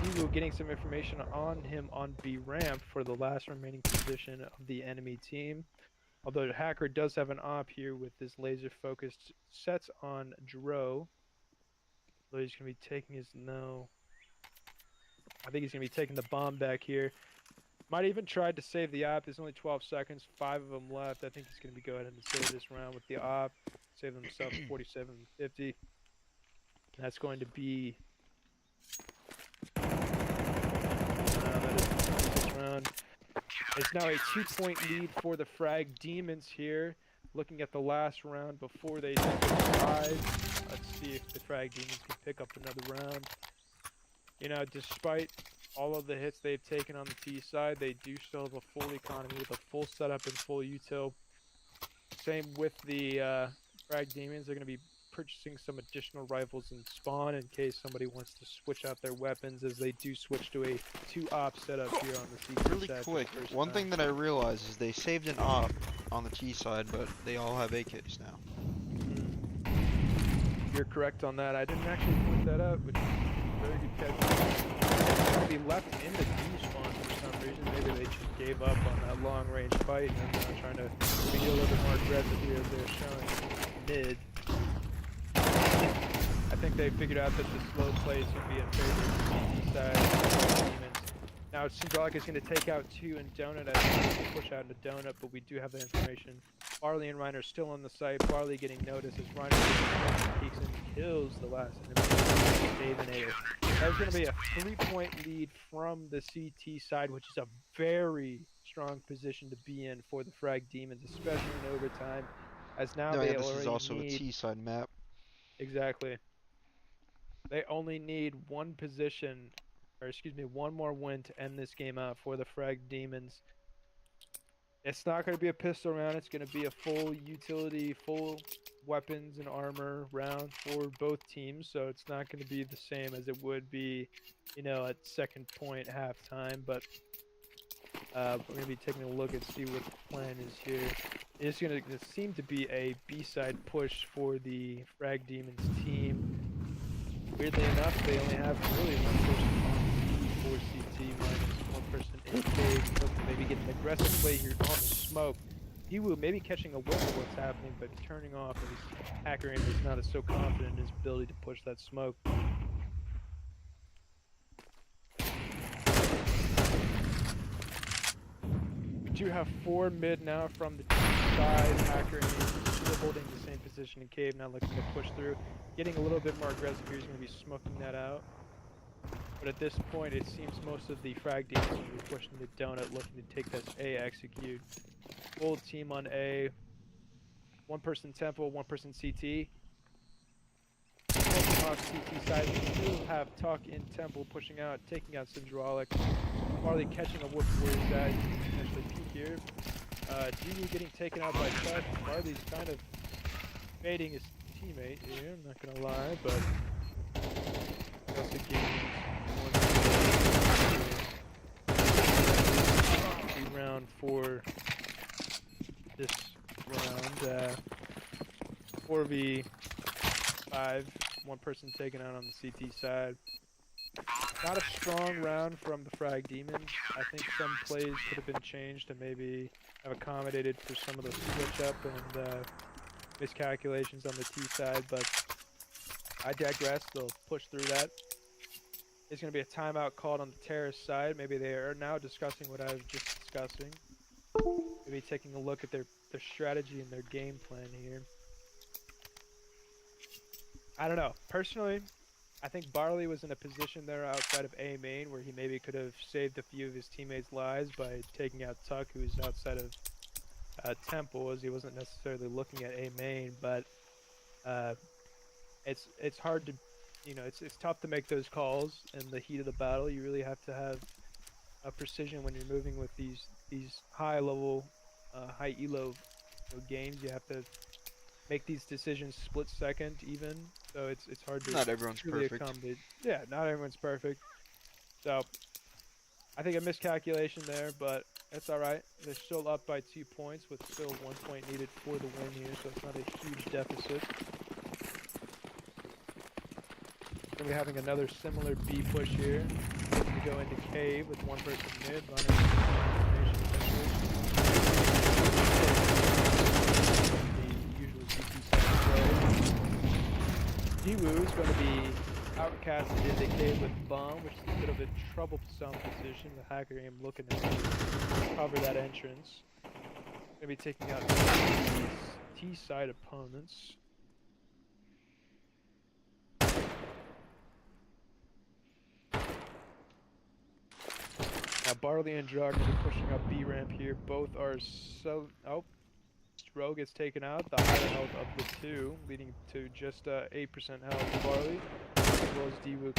Eagle getting some information on him on B ramp for the last remaining position of the enemy team. Although Hacker does have an op here with this laser focused sets on Dro. So he's gonna be taking his I think he's gonna be taking the bomb back here. Might even tried to save the op. There's only 12 seconds, 5 of them left. I think he's going to be going ahead and save this round with the op. Save himself 47-50. That's going to be that is this round. It's now a 2-point lead for the Fragdemons here. Looking at the last round before they take it live. Let's see if the Fragdemons can pick up another round. You know, despite all of the hits they've taken on the T side, they do still have a full economy with a full setup and full util. Same with the Fragdemons. They're going to be purchasing some additional rifles in spawn in case somebody wants to switch out their weapons, as they do switch to a 2-op setup here on the C
Really
side.
quick, one thing that I realized is they saved an op on the T side, but they all have AKs now.
You're correct on that. I didn't actually point that out, which is a very good catch. Be left in the D spawn for some reason. Maybe they just gave up on that long range fight and are trying to be a little bit more aggressive here as they're showing mid. I think they figured out that the slow plays would be in favor of the CT side. Now Symbolic is going to take out 2 and Donut. I think they push out into Donut, but we do have that information. Barley and Reiner still on the site. Barley getting noticed as Reiner peeks and kills the last enemy. Dave and Air. That's going to be a 3-point lead from the CT side, which is a very strong position to be in for the Fragdemons, especially in overtime. As now they
this
already
is also
need...
a T side map.
Exactly. They only need one position, or excuse me, one more win to end this game out for the Fragdemons. It's not going to be a pistol round. It's going to be a full utility, full weapons and armor round for both teams. So it's not going to be the same as it would be, you know, at second point halftime. But we're going to be taking a look and see what the plan is here. It's going to seem to be a B-side push for the Fragdemons team. Weirdly enough, they only have really one person on B for CT minus one person in cave. Looking to maybe get an aggressive play here on the smoke. Hiwu maybe catching a whiff of what's happening, but turning off, and his hacker aim is not so confident in his ability to push that smoke. We do have 4 mid now from the side. Hacker aim still holding the same position in cave, now looking to push through. Getting a little bit more aggressive here. He's going to be smoking that out. But at this point, it seems most of the Fragdemons will be pushing the Donut, looking to take this A execute. Full team on A. 1 person Temple, 1 person CT. Off CT side, we still have Tuck in Temple pushing out, taking out Syndrolic. Marley catching a whoop where he's at. He can actually peek here. GD getting taken out by Tuck. Marley's kind of baiting his teammate here, I'm not gonna lie, but also gaining one round for this round. 4v5, 1 person taken out on the CT side. Not a strong round from the Fragdemons. I think some plays could have been changed to maybe have accommodated for some of the switch up and miscalculations on the T side, but I digress. They'll push through that. There's going to be a timeout called on the terrace side. Maybe they are now discussing what I was just discussing. Maybe taking a look at their strategy and their game plan here. I don't know. Personally, I think Barley was in a position there outside of A main where he maybe could have saved a few of his teammates' lives by taking out Tuck, who's outside of Temple, as he wasn't necessarily looking at A main, but it's hard to, you know, it's tough to make those calls in the heat of the battle. You really have to have a precision when you're moving with these high level, high elo games. You have to make these decisions split second even. So it's hard to
Not everyone's
truly
perfect.
accommodate. Yeah, not everyone's perfect. So I think a miscalculation there, but it's all right. They're still up by 2 points with still 1 point needed for the win here, so it's not a huge deficit. Gonna be having another similar B push here. Looking to go into cave with one person mid, running information the usual CT side play. Jiwoo is going to be outcasted into cave with bomb, which is a bit of a troublesome position. The hacker aim looking to cover that entrance. Gonna be taking out T side opponents. Now Barley and Drog are pushing up B ramp here. Both are so. Oh, Rogue gets taken out. The higher health of the two, leading to just 8% health for Barley, as well as Diwu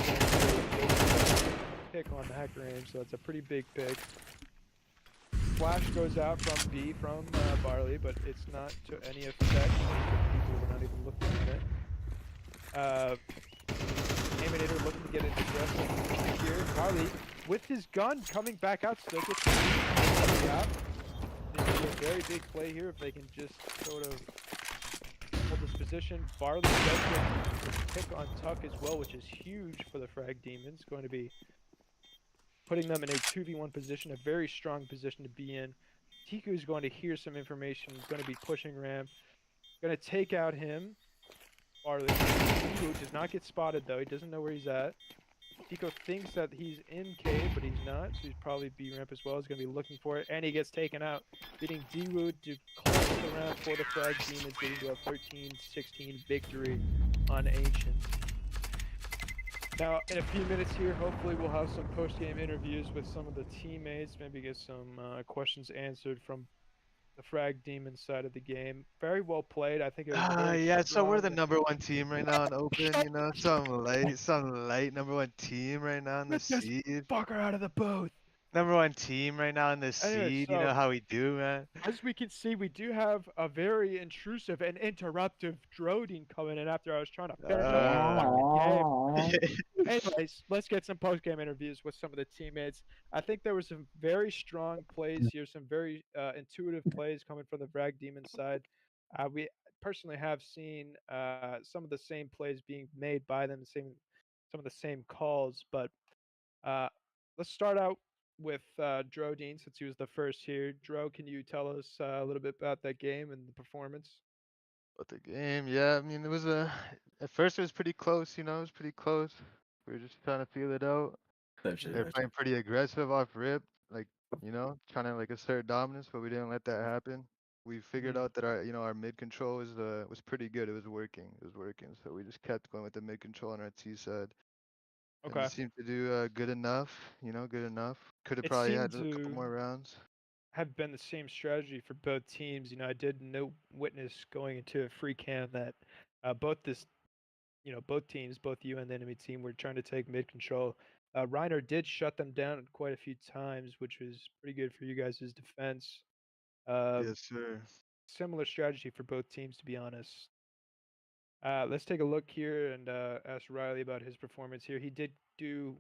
pick on the hacker range. So that's a pretty big pick. Flash goes out from B from Barley, but it's not to any effect. People were not even looking at it. Aminator looking to get into dress here. Barley with his gun coming back out, still gets out. This is a very big play here if they can just sort of hold this position. Barley does get a pick on Tuck as well, which is huge for the Fragdemons. Going to be putting them in a 2v1 position, a very strong position to be in. Tiku is going to hear some information, going to be pushing ramp, going to take out him. Barley. Tiku does not get spotted though, he doesn't know where he's at. Tico thinks that he's in cave, but he's not, so he's probably B ramp as well. He's going to be looking for it, and he gets taken out, beating Diwu to close the round for the Fragdemons, leading to a 13-16 victory on Ancient. Now, in a few minutes here, hopefully we'll have some post-game interviews with some of the teammates, maybe get some questions answered from the Fragdemon side of the game. Very well played. I think it was a very
Yeah, so we're
strong
the
and...
number one team right now in open, you know, some light number one team right now in the
Get this
seed.
fucker out of the booth!
Number one team right now in the
Anyway,
seed, you
so...
know how we do, man.
As we can see, we do have a very intrusive and interruptive Droding coming in after I was trying to finish up the game. Anyways, let's get some post-game interviews with some of the teammates. I think there were some very strong plays here, some very intuitive plays coming from the Fragdemon side. We personally have seen some of the same plays being made by them, some of the same calls. But let's start out with Drodine, since he was the first here. Dro, can you tell us a little bit about that game and the performance?
But the game, yeah, I mean, at first it was pretty close, you know, it was pretty close. We were just trying to feel it out. They're playing pretty aggressive off rip, like, you know, trying to like assert dominance, but we didn't let that happen. We figured out that our mid control was pretty good. It was working. It was working. So we just kept going with the mid control on our T side. And we
Okay.
seemed to do good enough, you know, good enough. Could have
It
probably
seemed
had a couple
to
more rounds.
have been the same strategy for both teams. I did no witness going into a free cam that both teams, both you and the enemy team, were trying to take mid control. Reiner did shut them down quite a few times, which was pretty good for you guys' defense.
Yes, sir.
Similar strategy for both teams, to be honest. Let's take a look here and ask Riley about his performance here. He did do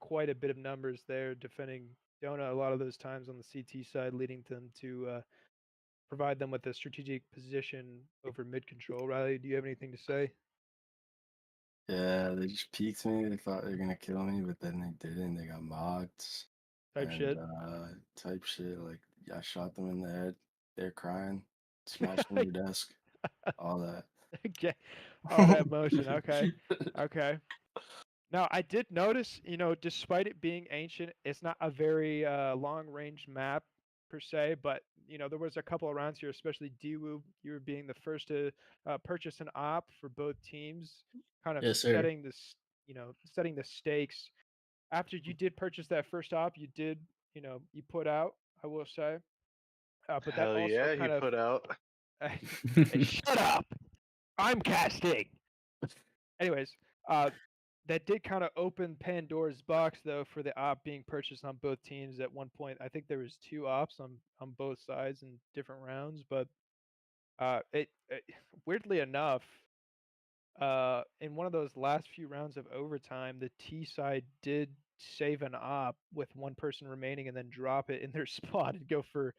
quite a bit of numbers there, defending Donut a lot of those times on the CT side, leading them to provide them with a strategic position over mid control. Riley, do you have anything to say?
Yeah, they just peeked me. They thought they were gonna kill me, but then they didn't. They got mocked
Type
and
shit.
type shit. Like I shot them in the head. They're crying, smashing your desk, all that.
Okay. All that motion. Okay. Okay. Now, I did notice, despite it being ancient, it's not a very long range map per se, but there was a couple of rounds here, especially Diwu, you were being the first to purchase an op for both teams, kind of
Yes, sir.
setting the stakes. After you did purchase that first op, you did, you put out, I will say, but that
Hell
also
yeah, he
kind of
put out.
Hey, shut up! I'm casting. Anyways, that did kind of open Pandora's box though for the op being purchased on both teams at one point. I think there was two ops on both sides in different rounds, but Weirdly enough, in one of those last few rounds of overtime, the T side did save an op with one person remaining and then drop it in their spot and go for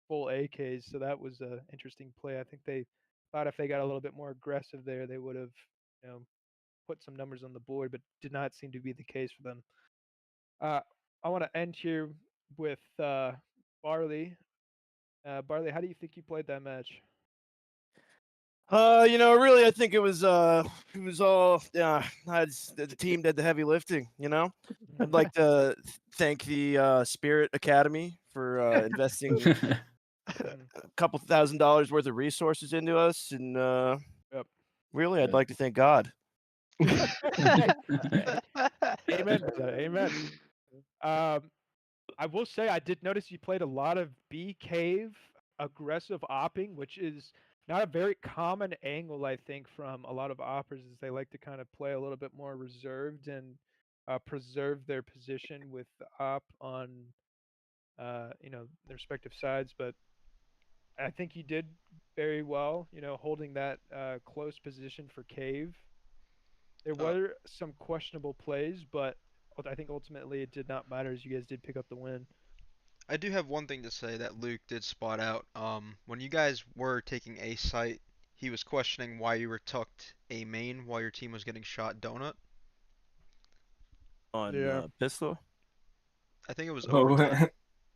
full AKs. So that was a interesting play. I think they thought if they got a little bit more aggressive there, they would have, you know, put some numbers on the board, but did not seem to be the case for them. I want to end here with Barley. Barley, how do you think you played that match?
Really, I think it was all the team did the heavy lifting. I'd like to thank the Spirit Academy for investing a couple $1,000s worth of resources into us, and
Yep.
really, I'd like to thank God.
Amen, brother. Amen. I will say I did notice you played a lot of B cave aggressive opping, which is not a very common angle, I think, from a lot of oppers. Is they like to kind of play a little bit more reserved and preserve their position with the op on their respective sides. But I think you did very well, holding that close position for cave. There were some questionable plays, but I think ultimately it did not matter as you guys did pick up the win.
I do have one thing to say that Luke did spot out. When you guys were taking A site, he was questioning why you were tucked A main while your team was getting shot donut.
On
Yeah.
pistol.
I think it was
Oh,
overtime.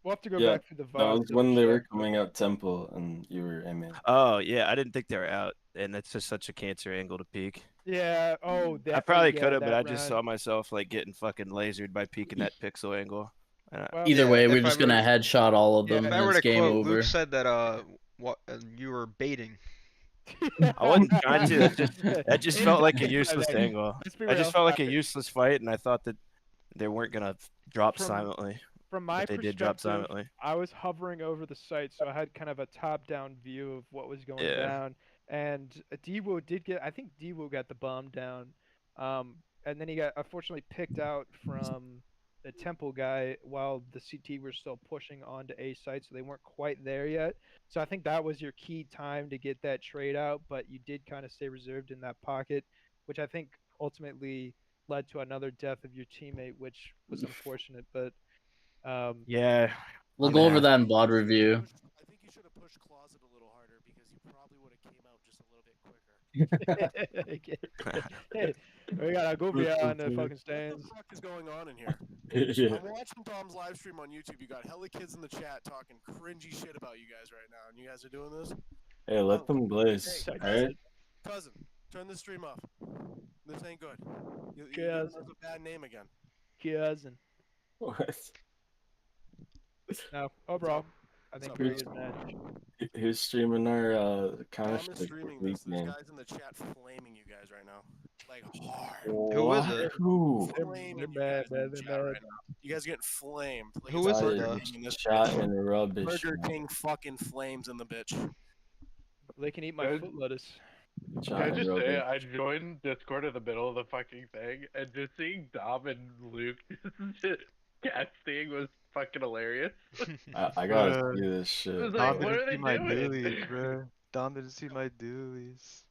We'll have to go
Yeah,
back to the
that
VOD.
was
to
when they were
check, but-
coming out temple and you were aiming.
Oh yeah, I didn't think they were out, and that's just such a cancer angle to peek.
Yeah. Oh, that.
I probably
yeah,
could have, but
that
I just saw
round.
myself like getting fucking lasered by peeking that pixel angle.
Well,
Either
Yeah,
way,
if
we're
I
just
were
gonna
to-
headshot all of
Yeah,
them,
If I
and
were
it's
to
game
quote,
over.
Luke said that what you were baiting.
I wasn't trying to. That just felt like a useless
Hey,
angle.
let's be
I just
real.
felt like a useless fight, and I thought that they weren't gonna drop
From-
silently.
From my
But they did drop
perspective,
silently.
I was hovering over the site, so I had kind of a top-down view of what was going
Yeah.
down. And Dewo did get, I think Dewo got the bomb down, and then he got unfortunately picked out from the temple guy while the CT were still pushing onto A site, so they weren't quite there yet. So I think that was your key time to get that trade out, but you did kind of stay reserved in that pocket, which I think ultimately led to another death of your teammate, which was unfortunate, but.
Yeah.
We'll
I'm
go over
gonna
that in VOD review.
I think you should have pushed closet a little harder because you probably would have came out just a little bit quicker.
Hey, we got a goofy on the fucking
What
stands.
the fuck is going on in here?
Yeah.
I'm watching Tom's live stream on YouTube. You got hella kids in the chat talking cringy shit about you guys right now, and you guys are doing this?
Hey, let them blaze.
Hey,
Alright?
Cousin, turn the stream off. This ain't good. You
Cousin.
have a bad name again.
Cousin.
What?
No, overall, I think
up,
very
guys?
good match.
Who's streaming our Counter
Tom is
Strike
streaming
League
this. There's
game?
guys in the chat flaming you guys right now. Like hard.
Who is it?
Who?
Flaming you
They're
guys
mad,
in the
they're
chat
mad.
right now. You guys getting flamed. Like
Who
it's
is it,
Burger
though?
King in this
Shot
bitch.
in rubbish.
Burger
man.
King fucking flames in the bitch.
They can eat my
Guys-
foot lettuce.
Shot
Can I
in
just say,
rubbish.
I joined Discord in the middle of the fucking thing, and just seeing Dom and Luke just casting was fucking hilarious.
I gotta
Bruh.
see this
It was
shit.
like,
Dom
what
didn't
are they
see my
doing?
doolies, bro. Dom didn't see my doolies.